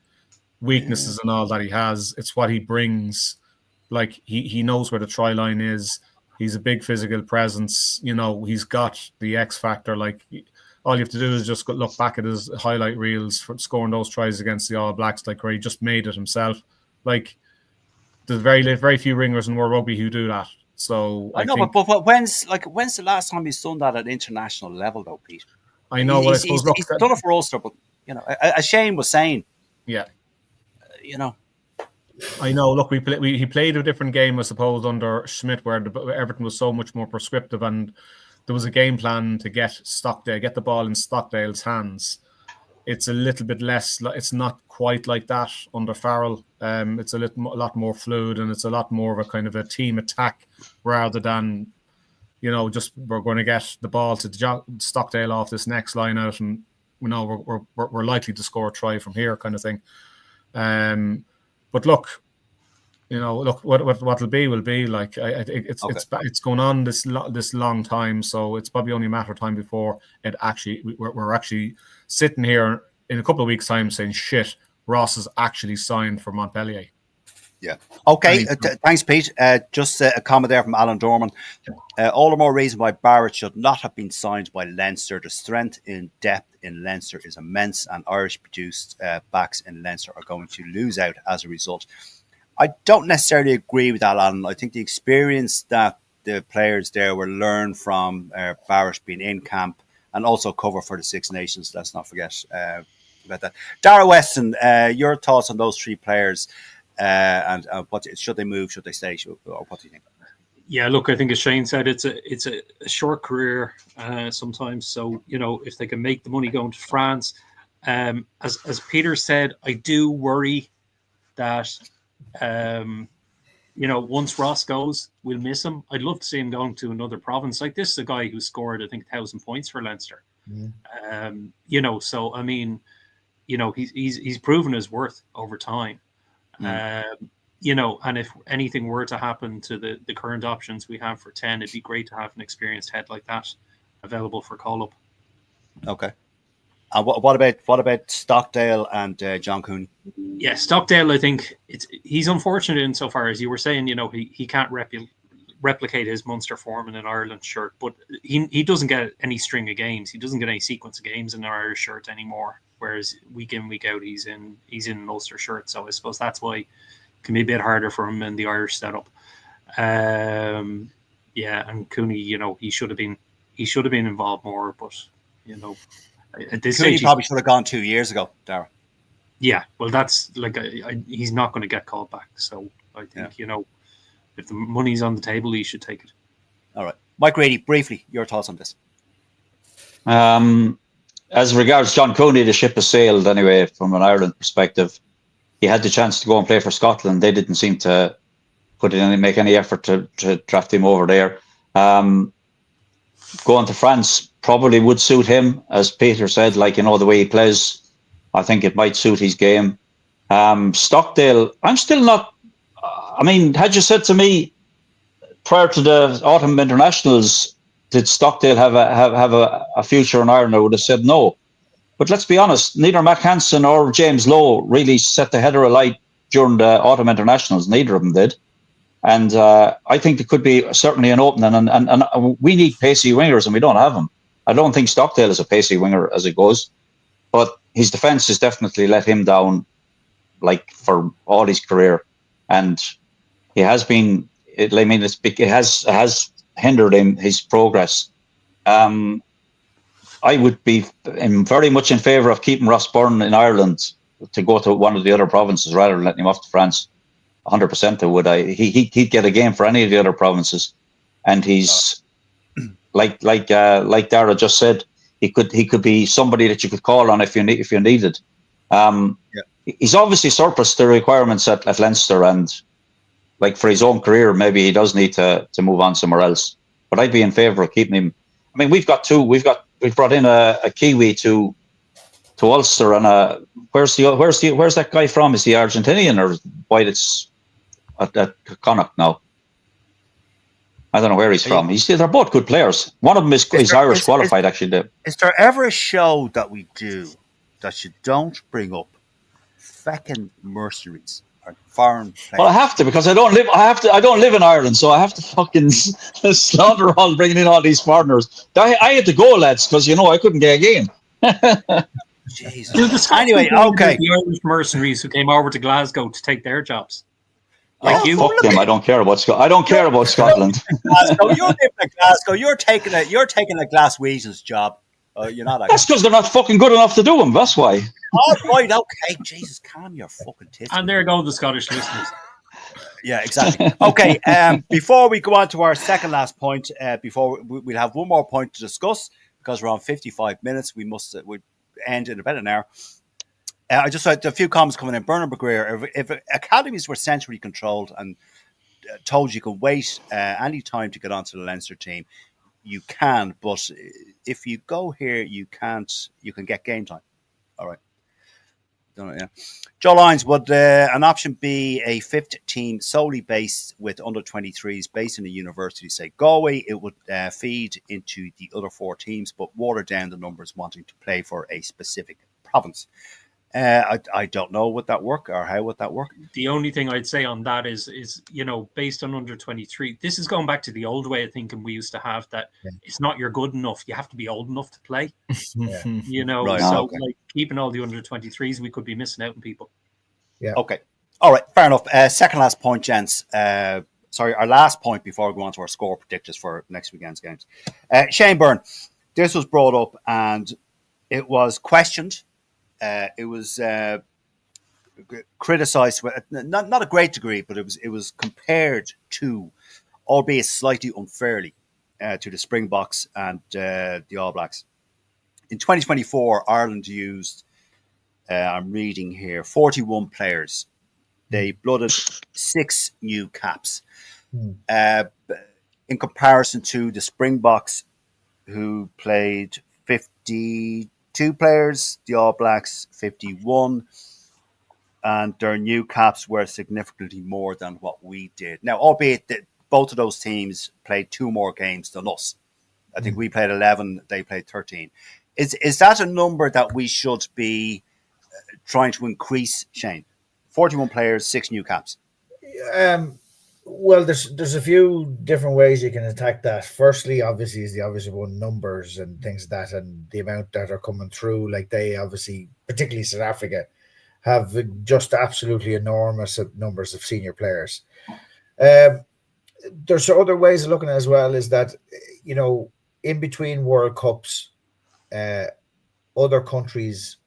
Weaknesses and all that he has, it's what he brings. Like, he knows where the try line is. He's a big physical presence. He's got the X factor. Like, all you have to do is just look back at his highlight reels for scoring those tries against the All Blacks, like, where he just made it himself. Like, there's very few ringers in World Rugby who do that. So I know, think, but when's the last time he's done that at international level, though, Pete? I know. Well, I suppose look, he's done it for Ulster, but as Shane was saying, yeah, you know. I know. Look, he played a different game, I suppose, under Schmidt, where everything was so much more prescriptive, and there was a game plan to get the ball in Stockdale's hands. It's a little bit less. It's not quite like that under Farrell. It's a lot more fluid, and it's a lot more of a kind of a team attack rather than, just we're going to get the ball to Stockdale off this next line out, and we're likely to score a try from here, kind of thing. But look, what'll be will be. Like it's going on this long time, so it's probably only a matter of time before it actually we're actually sitting here in a couple of weeks' time saying, "Shit, Ross is actually signed for Montpellier." Yeah. Okay. Thanks, Pete. Just a comment there from Alan Dorman. All the more reason why Barrett should not have been signed by Leinster. The strength in depth in Leinster is immense, and Irish-produced backs in Leinster are going to lose out as a result. I don't necessarily agree with that, Alan. I think the experience that the players there will learn from Barrett being in camp and also cover for the Six Nations. Let's not forget about that. Dara Weston, your thoughts on those three players? And what should they move? Should they stay? Or what do you think? Yeah, look, I think as Shane said, it's a short career sometimes. So if they can make the money going to France, as Peter said, I do worry that once Ross goes, we'll miss him. I'd love to see him going to another province. Like, this is a guy who scored, I think, 1,000 points for Leinster. So I mean, he's proven his worth over time. And if anything were to happen to the current options we have for 10, it'd be great to have an experienced head like that available for call-up. Okay. And what about Stockdale and John Cooney? Yeah, Stockdale, I think he's unfortunate insofar as you were saying, he can't replicate his Munster form in an Ireland shirt, but he doesn't get any string of games. He doesn't get any sequence of games in an Irish shirt anymore. Whereas week in, week out, he's in an Ulster shirt. So I suppose that's why it can be a bit harder for him in the Irish setup. And Cooney, he should have been involved more, but at this Cooney stage, probably should have gone 2 years ago, Dara. Yeah, well, that's like he's not going to get called back. So I think if the money's on the table, he should take it. All right, Mike Grady, briefly, your thoughts on this? As regards John Cooney, the ship has sailed anyway. From an Ireland perspective, he had the chance to go and play for Scotland. They didn't seem to make any effort to draft him over there. Going to France probably would suit him, as Peter said. The way he plays, I think it might suit his game. Stockdale, I'm still not. I mean, had you said to me prior to the autumn internationals, did Stockdale have a future in Ireland, I would have said no. But let's be honest, neither Matt Hansen or James Lowe really set the header alight during the autumn internationals. Neither of them did. And I think there could be certainly an opening. And we need pacey wingers, and we don't have them. I don't think Stockdale is a pacey winger as it goes. But his defence has definitely let him down, for all his career. And he has been, it has hindered his progress. I would be very much in favour of keeping Ross Byrne in Ireland to go to one of the other provinces rather than letting him off to France. 100% I would. He'd get a game for any of the other provinces, and he's like Dara just said. He could be somebody that you could call on if you needed. He's obviously surplus the requirements at Leinster, and for his own career, maybe he does need to move on somewhere else. But I'd be in favour of keeping him. I mean, we've brought in a Kiwi to Ulster, and where's that guy from? Is he Argentinian or why? It's at Connacht now. I don't know where he's from. They're both good players. One of them is Irish qualified, actually. Is there ever a show that we do that you don't bring up feckin' mercenaries or foreign players? Well, I have to, because I don't live in Ireland, so I have to fucking slaughter all bringing in all these foreigners. I had to go, lads, because I couldn't get a game. Jesus. Anyway, okay. The Irish mercenaries who came over to Glasgow to take their jobs. Like you, fuck them. I don't care about Scotland. I don't care about Scotland. Glasgow, you're living in Glasgow. You're taking a Glass Wheaton's job. You're not That's actually. because they're not fucking good enough to do them. That's why. All right, okay. Jesus, calm your fucking tits. and there go the Scottish listeners. Yeah, exactly. Okay, before we go on to our second last point, we'll have one more point to discuss because we're on 55 minutes. We must we end in about an hour. I just had a few comments coming in. Bernard McGreer, if academies were centrally controlled and told you can wait any time to get onto the Leinster team, you can. But if you go here, you can't. You can get game time. All right. Don't know, yeah. Joe Lyons, would an option be a fifth team solely based with under 23s based in a university, say Galway? It would feed into the other four teams, but water down the numbers wanting to play for a specific province. I don't know would that work or how would that work. The only thing I'd say on that is based on under 23. This is going back to the old way of thinking we used to have that. Yeah. It's not you're good enough. You have to be old enough to play. Yeah. Right, So okay. like keeping all the under 23s, we could be missing out on people. Yeah. Okay. All right. Fair enough. Second last point, gents. Sorry, our last point before we go on to our score predictors for next weekend's games. Shane Byrne, this was brought up and it was questioned. It was criticised, not a great degree, but it was compared to, albeit slightly unfairly, to the Springboks and the All Blacks. In 2024, Ireland used, I'm reading here, 41 players. They blooded 6 new caps. In comparison to the Springboks, who played 52 players, the All Blacks 51, and their new caps were significantly more than what we did. Now, albeit that both of those teams played 2 more games than us. I think we played 11, they played 13. Is that a number that we should be trying to increase, Shane? 41 players, 6 new caps. Well, there's a few different ways you can attack that. Firstly, obviously, is the obvious one, numbers and things like that, and the amount that are coming through. Like they obviously, particularly South Africa, have just absolutely enormous numbers of senior players. There's other ways of looking at it as well. Is that in between World Cups, other countries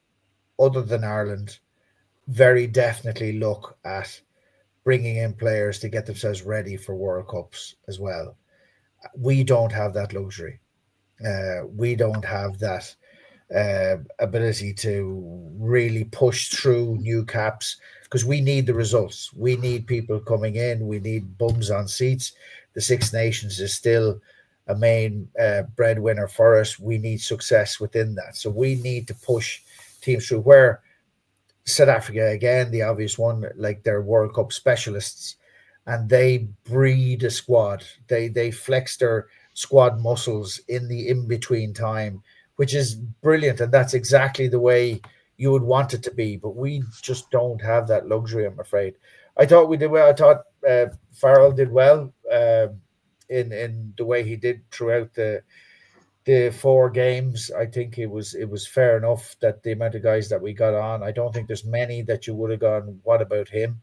other than Ireland very definitely look at bringing in players to get themselves ready for World Cups as well. We don't have that luxury. We don't have that ability to really push through new caps because we need the results. We need people coming in. We need bums on seats. The Six Nations is still a main breadwinner for us. We need success within that. So we need to push teams through where South Africa, again, the obvious one, like they're World Cup specialists and they breed a squad. They flex their squad muscles in the in-between time, which is brilliant. And that's exactly the way you would want it to be. But we just don't have that luxury, I'm afraid. I thought we did well. I thought Farrell did well in the way he did throughout the 4 games. I think it was fair enough that the amount of guys that we got on. I don't think there's many that you would have gone, what about him?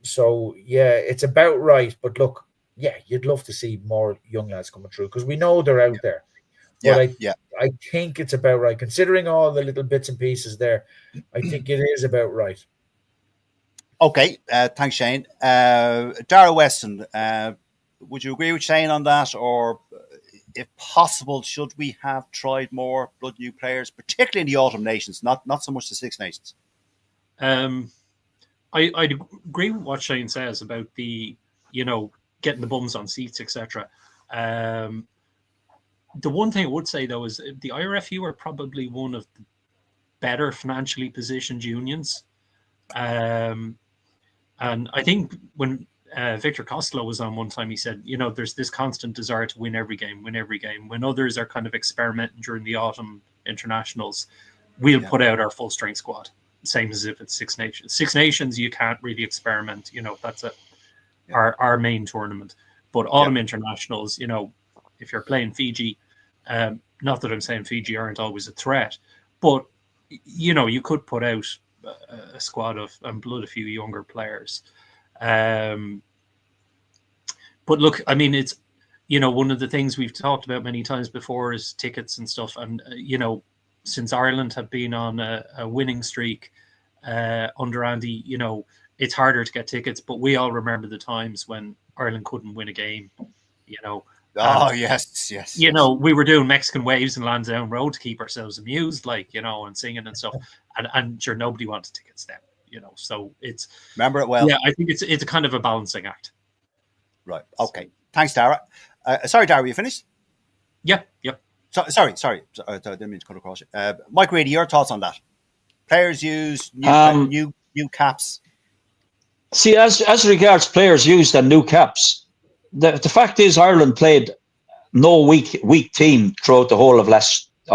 So yeah, it's about right. But look, yeah, you'd love to see more young lads coming through because we know they're out there. But I think it's about right. Considering all the little bits and pieces there, I think it is about right. Okay, thanks, Shane. Dara Weston, would you agree with Shane on that, or if possible, should we have tried more blood new players, particularly in the Autumn Nations, not so much the Six Nations? I'd agree with what Shane says about the, getting the bums on seats, etc. The one thing I would say, though, is the IRFU are probably one of the better financially positioned unions. And I think when Victor Costello was on one time, he said, there's this constant desire to win every game. When others are kind of experimenting during the autumn internationals, we'll put out our full strength squad. Same as if it's Six Nations. Six Nations, you can't really experiment. That's our main tournament. But autumn internationals, if you're playing Fiji, not that I'm saying Fiji aren't always a threat, but you could put out a squad of and blood a few younger players. But look, I mean, it's, one of the things we've talked about many times before is tickets and stuff. And, since Ireland have been on a winning streak under Andy, it's harder to get tickets. But we all remember the times when Ireland couldn't win a game, Oh, yes. we were doing Mexican waves in Lansdowne Road to keep ourselves amused, and singing and stuff. And sure, nobody wanted tickets then, so it's... Remember it well. Yeah, I think it's a kind of a balancing act. Right. Okay. Thanks, Dara. Sorry, Dara, were you finished? Yeah. Yep. Sorry. I didn't mean to cut across you. Mike Reedy, your thoughts on that? Players use new caps. See, as regards players used and new caps, the fact is Ireland played no weak team throughout the whole of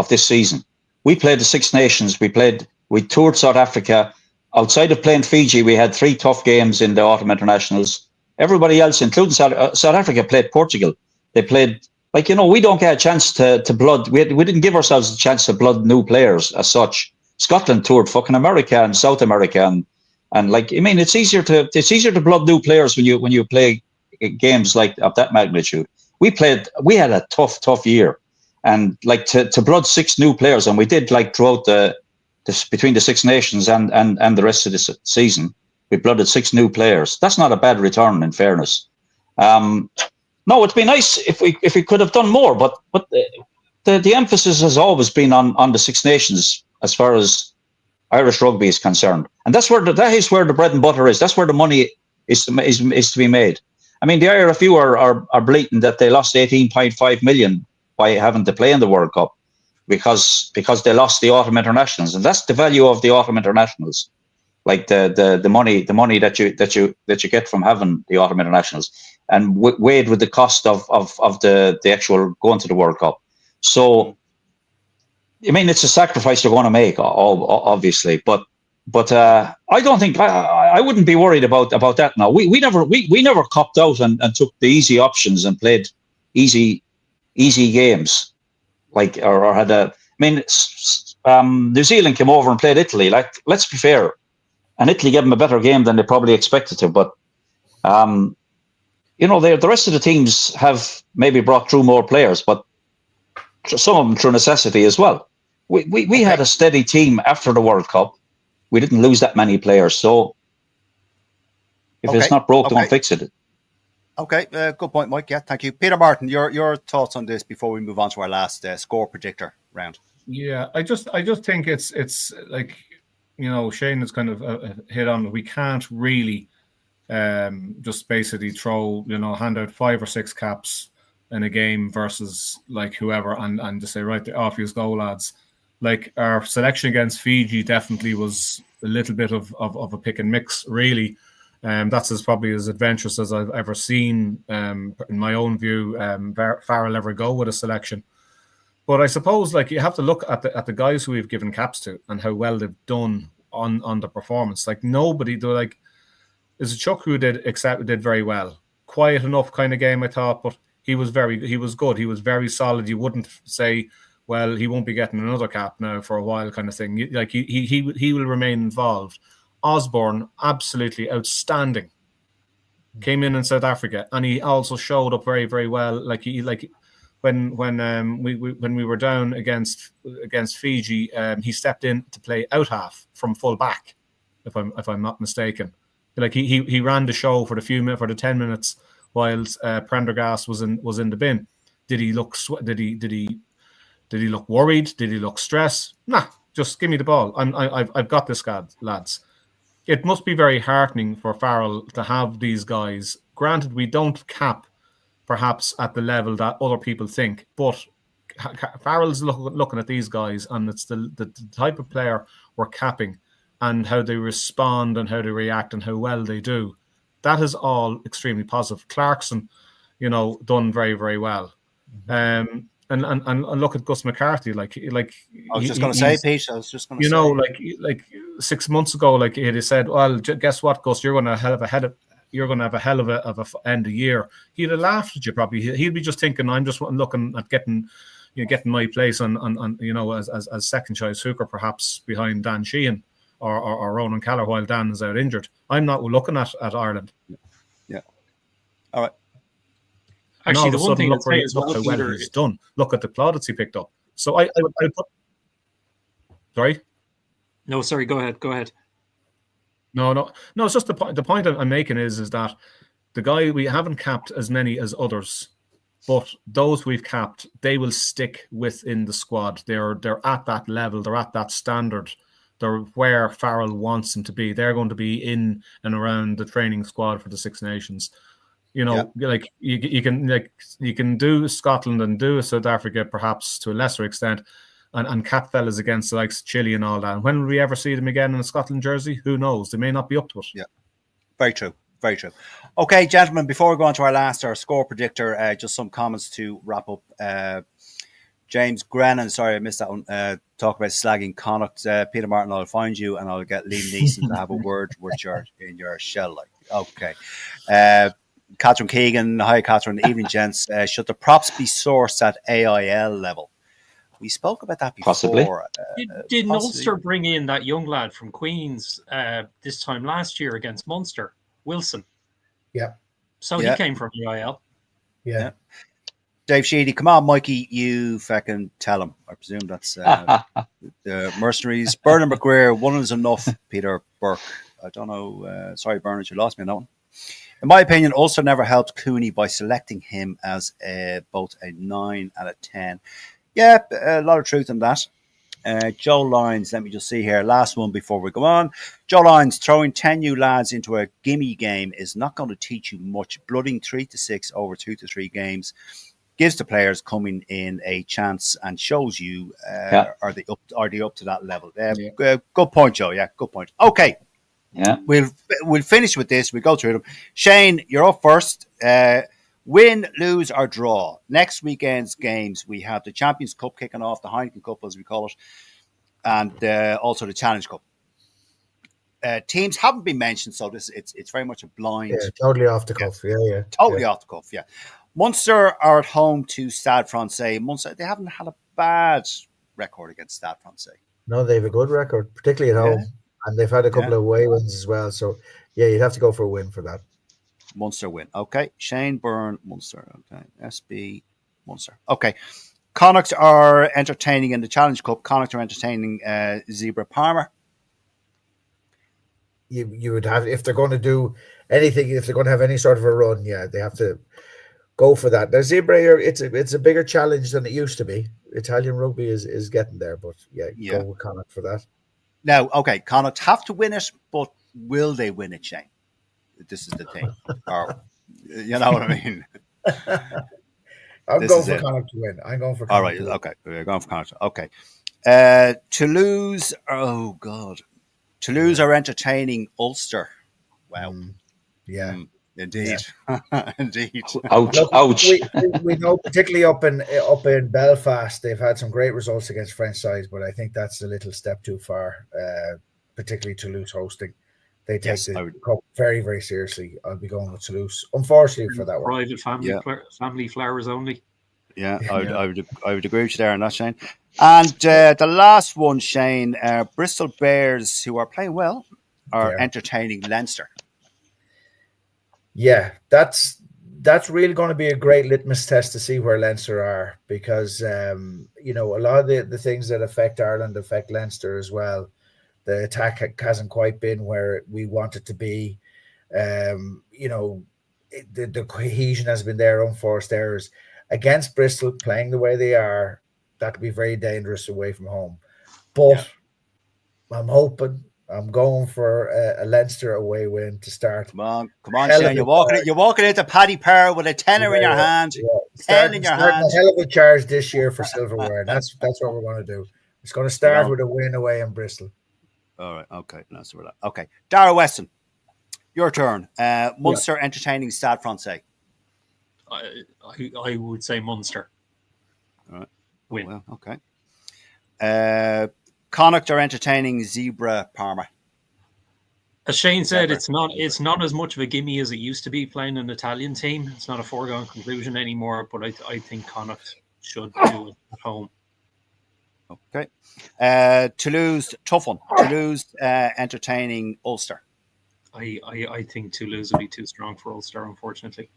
this season. We played the Six Nations. We toured South Africa. Outside of playing Fiji, we had 3 tough games in the autumn internationals. Everybody else, including South Africa, played Portugal. They played, we don't get a chance to blood. We didn't give ourselves a chance to blood new players as such. Scotland toured fucking America and South America, and it's easier to blood new players when you play games like of that magnitude. We had a tough year, and to blood 6 new players, and we did throughout between the Six Nations and the rest of the season. We blooded 6 new players. That's not a bad return, in fairness. No, it'd be nice if we could have done more, but the emphasis has always been on the Six Nations as far as Irish rugby is concerned, and that is where the bread and butter is. That's where the money is to be made. I mean, the IRFU are blatant that they lost 18.5 million by having to play in the World Cup because they lost the autumn internationals, and that's the value of the autumn internationals. The money that you get from having the autumn internationals, and weighed with the cost of the actual going to the World Cup. So, I mean, it's a sacrifice you're going to make, obviously, but I don't think I wouldn't be worried about that now. We never copped out and took the easy options and played easy games, or had a. I mean, New Zealand came over and played Italy. Let's be fair. And Italy gave them a better game than they probably expected to. But, the rest of the teams have maybe brought through more players, but some of them through necessity as well. We had a steady team after the World Cup. We didn't lose that many players. So if it's not broke, don't fix it. Okay, good point, Mike. Yeah, thank you. Peter Martin, your thoughts on this before we move on to our last score predictor round. Yeah, I just think it's Shane has kind of hit on. We can't really just basically hand out 5 or 6 caps in a game versus whoever and just say, right, off you go, lads. Our selection against Fiji definitely was a little bit of a pick and mix, really. That's probably as adventurous as I've ever seen, in my own view, Farrell ever go with a selection. But I suppose you have to look at the guys who we've given caps to and how well they've done on the performance. Nobody, is it Chuck who did very well. Quiet enough kind of game, I thought, but he was good. He was very solid. You wouldn't say, well, he won't be getting another cap now for a while, kind of thing. He will remain involved. Osborne, absolutely outstanding. Came in South Africa, and he also showed up very, very well. When we were down against Fiji, he stepped in to play out half from full back, if I'm not mistaken. He ran the show for the 10 minutes whilst Prendergast was in the bin. Did he look worried? Did he look stressed? Nah, just give me the ball. I've got this, lads. It must be very heartening for Farrell to have these guys. Granted, we don't cap perhaps at the level that other people think, but Farrell's looking at these guys, and it's the type of player we're capping and how they respond and how they react and how well they do. That is all extremely positive. Clarkson, done very, very well. And look at Gus McCarthy. I was just going to say, Pete. I was just going to say, like 6 months ago, he had said, "Well, guess what, Gus? You're going to have a hell of a end of year." He'd have laughed at you probably. He'd be just thinking, "I'm just looking at getting my place on as second choice hooker, perhaps behind Dan Sheehan." or Ronan Keller while Dan is out injured. I'm not looking at Ireland. Yeah. All right. And Actually, all of the a one sudden, thing I'd look say as well, how well Peter, he's done. Look at the plaudits he picked up. So I would put. Sorry. No, sorry. Go ahead. Go ahead. No. It's just the point. The point I'm making is that the guy, we haven't capped as many as others, but those we've capped, they will stick within the squad. They're at that level. They're at that standard. They're where Farrell wants them to be. They're going to be in and around the training squad for the Six Nations. Like you can do Scotland and do South Africa perhaps to a lesser extent, and cap fellas against the likes of Chile and all that. And when will we ever see them again in a Scotland jersey? Who knows? They may not be up to it. Yeah, very true. Very true. Okay, gentlemen, before we go on to our score predictor, just some comments to wrap up. James Grennan, sorry I missed that one. Talk about slagging Connacht. Peter Martin, I'll find you and I'll get Liam Neeson to have a word with you in your shell. Okay. Catherine Keegan, hi Catherine, evening gents. Should the props be sourced at AIL level? We spoke about that before. Possibly. Did Ulster bring in that young lad from Queens this time last year against Munster, Wilson? Yeah. So he came from AIL. Yeah. Dave Sheedy, come on, Mikey, you fucking tell him. I presume that's the mercenaries. Bernard McGuire, one is enough. Peter Burke, I don't know. Sorry, Bernard, you lost me on that one. In my opinion, Ulster never helped Cooney by selecting him as both a 9 and a 10. Yeah, a lot of truth in that. Joe Lyons, let me just see here. Last one before we go on. Joe Lyons, throwing 10 new lads into a gimme game is not going to teach you much. Blooding 3 to 6 over 2 to 3 games gives the players coming in a chance and shows you are they up to that level. Good point, Joe. Yeah, good point. Okay. Yeah. We'll finish with this. We'll go through them. Shane, you're up first. Win, lose, or draw. Next weekend's games, we have the Champions Cup kicking off, the Heineken Cup, as we call it, and also the Challenge Cup. Teams haven't been mentioned, so it's very much a blind. Yeah, totally off the cuff. Yeah. Totally off the cuff, yeah. Munster are at home to Stade Francais. Munster, they haven't had a bad record against Stade Francais. No, they have a good record, particularly at home. And they've had a couple of away wins as well. So, yeah, you'd have to go for a win for that. Munster win. Okay. Shane Byrne, Munster. Okay. SB, Munster. Okay. Connacht are entertaining in the Challenge Cup. Connacht are entertaining Zebra Palmer. You would have, if they're going to do anything, if they're going to have any sort of a run, they have to go for that. Now, Zebra, it's a bigger challenge than it used to be. Italian rugby is getting there, but go with Connacht for that. Now, okay, Connacht have to win it, but will they win it, Shane? This is the thing. Or, you know what I mean? I'm going for Connacht to win. I'm going for Connacht. All right, okay. We're going for Connacht. Okay. Toulouse, oh, God. Toulouse are entertaining Ulster. Wow. Yeah. Indeed. Yeah. Indeed. Ouch. Look, ouch. We know, particularly up in Belfast, they've had some great results against French sides, but I think that's a little step too far, particularly Toulouse hosting. They take the cup very, very seriously. I'll be going with Toulouse, unfortunately, for that one. Private family flowers only. Yeah, I would agree with you there on that, Shane. And the last one, Shane, Bristol Bears, who are playing well, are entertaining Leinster. Yeah, that's really going to be a great litmus test to see where Leinster are, because a lot of the things that affect Ireland affect Leinster as well. The attack hasn't quite been where we want it to be. The cohesion has been there, unforced errors. Against Bristol, playing the way they are, that could be very dangerous away from home. But I'm going for a Leinster away win to start. Come on, Shane. You're walking into Paddy Power with a tenner in your hand. Starting a hell of a charge this year for silverware. That's what we're going to do. It's going to start with a win away in Bristol. All right. Okay. That's that. Okay. Dara Weston, your turn. Munster entertaining Stade Francais. I would say Munster. All right. Win. Well, okay. Connacht are entertaining Zebra Parma. As Shane said, it's not as much of a gimme as it used to be playing an Italian team. It's not a foregone conclusion anymore, but I think Connacht should do it at home. Okay. Toulouse, tough one. Toulouse entertaining Ulster. I think Toulouse will be too strong for Ulster, unfortunately.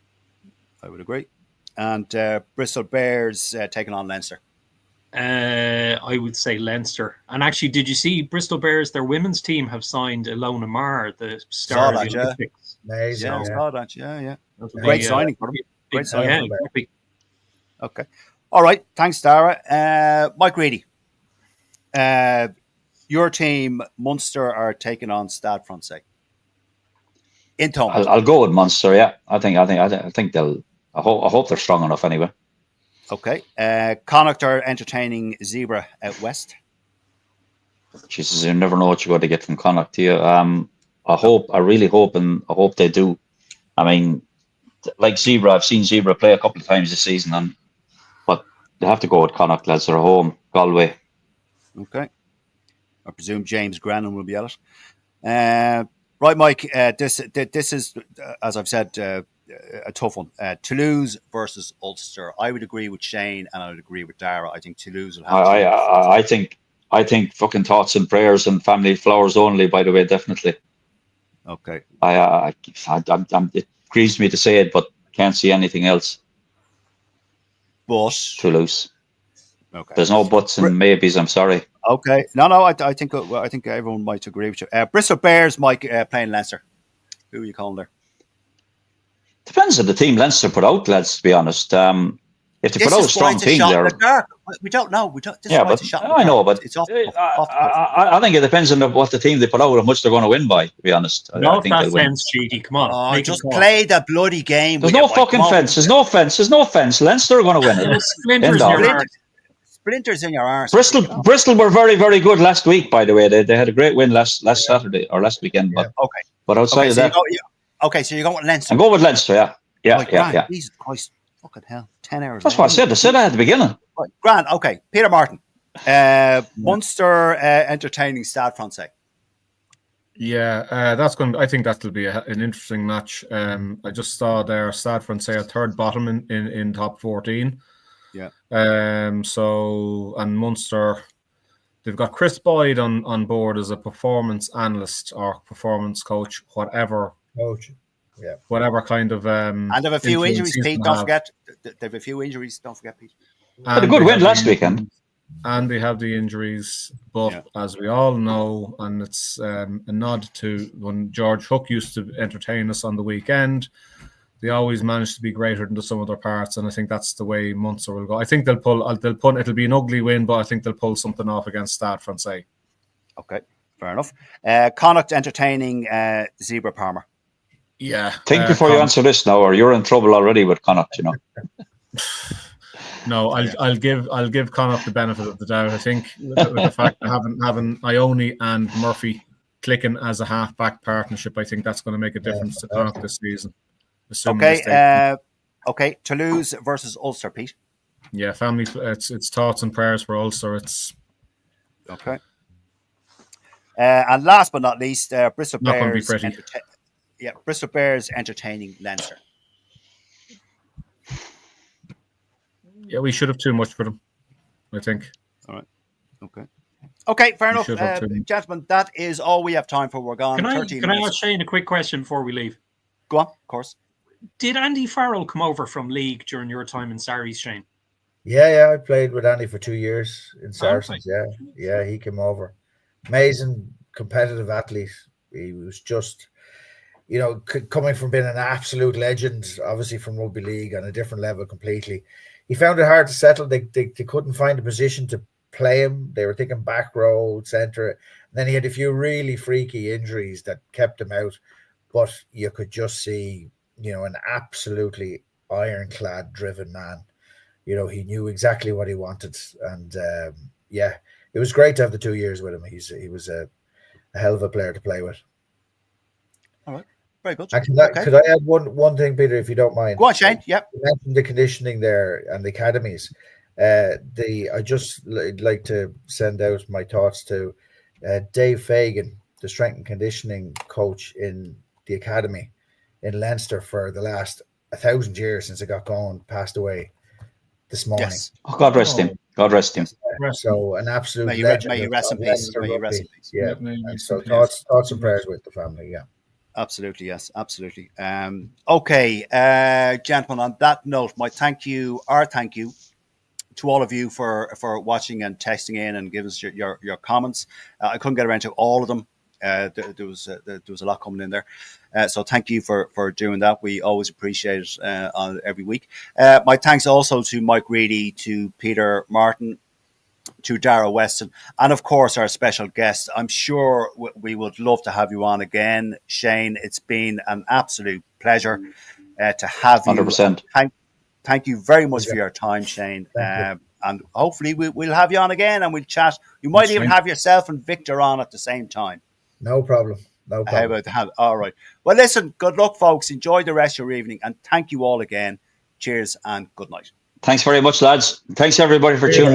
I would agree. And Bristol Bears taking on Leinster. I would say Leinster. And actually, did you see Bristol Bears? Their women's team have signed Ilona Maher, the star of the Olympics. Amazing. Yeah, I saw that. Yeah. Great signing for them. Great signing. Yeah, exactly. Okay. All right. Thanks, Dara. Mike Reedy. Your team, Munster, are taking on Stade Francais. In Thomond. I'll go with Munster. Yeah, I think they'll. I hope they're strong enough anyway. Okay. Connacht are entertaining Zebra out west. Jesus, you never know what you're going to get from Connacht here. I really hope, and I hope they do. I mean, like Zebra, I've seen Zebra play a couple of times this season, but they have to go with Connacht, lads. They're home, Galway. Okay. I presume James Grannon will be at it. Right, Mike. This is, as I've said, a tough one. Toulouse versus Ulster. I would agree with Shane, and I would agree with Dara. I think Toulouse will have. I think fucking thoughts and prayers and family flowers only. By the way, definitely. Okay. It grieves me to say it, but can't see anything else. But Toulouse. Okay. There's no buts and maybes. I'm sorry. Okay. No. I think everyone might agree with you. Bristol Bears, Mike, playing Leinster. Who are you calling there? Depends on the team Leinster put out, lads. To be honest, if they put out a strong team, we don't know. I know, but it's off. I think it depends on what the team they put out, how much they're going to win by. To be honest, no, that fence, cheaty. Come on, just play the bloody game. There's no fucking fence. There's no fence. There's no fence. Leinster are going to win it. Splinters in your arse. Bristol were very, very good last week. By the way, they had a great win last Saturday or last weekend. But okay. But outside of that, so you're going with Leinster. I'm going with Leinster. Yeah. Jesus Christ, fucking hell, 10 hours. That's what I said. I said that at the beginning. Right. Grant. Okay, Peter Martin. Munster entertaining Stade Francais. Yeah, that's going. I think that'll be an interesting match. I just saw there Stade Francais third bottom in top 14. Yeah. So and Munster, they've got Chris Boyd on board as a performance analyst or performance coach, whatever. Coach. Yeah. Whatever kind of and they have a few injuries, Pete. Don't forget. They have a few injuries. Don't forget, Pete. Had a good win last weekend. And they have the injuries, but as we all know, and it's a nod to when George Hook used to entertain us on the weekend, they always manage to be greater than the sum of their parts, and I think that's the way Munster will go. I think they'll pull. It'll be an ugly win, but I think they'll pull something off against Stade Francais. Okay, fair enough. Connacht entertaining Zebra Palmer. Yeah. Think before you answer this now, or you're in trouble already with Connacht. You know. No, I'll give Connacht the benefit of the doubt. I think with the fact of having Ione and Murphy clicking as a half-back partnership, I think that's going to make a difference to Connacht this season. Okay. Toulouse versus Ulster, Pete. Yeah, family. It's thoughts and prayers for Ulster. It's okay. And last but not least, Bristol not Bears. Going to be pretty. Bristol Bears entertaining Leinster. Yeah, we should have too much for them, I think. All right. Okay, fair enough. Gentlemen, that is all we have time for. We're gone. Can I ask Shane a quick question before we leave? Go on, of course. Did Andy Farrell come over from League during your time in Sarries, Shane? Yeah. I played with Andy for 2 years in Saracens. Yeah, he came over. Amazing competitive athlete. He was just, coming from being an absolute legend, obviously from rugby league on a different level completely. He found it hard to settle. They couldn't find a position to play him. They were thinking back row, centre. And then he had a few really freaky injuries that kept him out. But you could just see, an absolutely ironclad driven man. He knew exactly what he wanted. And it was great to have the 2 years with him. He was a hell of a player to play with. All right. Very good. Could I add one thing, Peter, if you don't mind? Go on, Shane. Yep. You mentioned the conditioning there and the academies. I just like to send out my thoughts to Dave Fagan, the strength and conditioning coach in the academy in Leinster for the last 1,000 years since it got going, passed away this morning. Yes. Oh, God rest him. God rest him. So an absolute May legend. you rest in of peace. legend of May you rest in rugby. peace. Yeah. May you And rest so in peace. thoughts and prayers with the family. Yeah. Absolutely, yes, absolutely. Okay, gentlemen. On that note, our thank you to all of you for watching and texting in and giving us your comments. I couldn't get around to all of them. There was a lot coming in there, so thank you for doing that. We always appreciate it on every week. My thanks also to Mike Reedy, to Peter Martin, to Dara Weston, and of course our special guest. I'm sure we would love to have you on again, Shane. It's been an absolute pleasure to have you. 100%. Thank you very much for your time, Shane. Thank you. And hopefully we'll have you on again and we'll chat. You might even have yourself and Victor on at the same time. No problem. No How problem. about that? All right. Well, listen, good luck, folks. Enjoy the rest of your evening. And thank you all again. Cheers and good night. Thanks very much, lads. Thanks, everybody, for tuning in.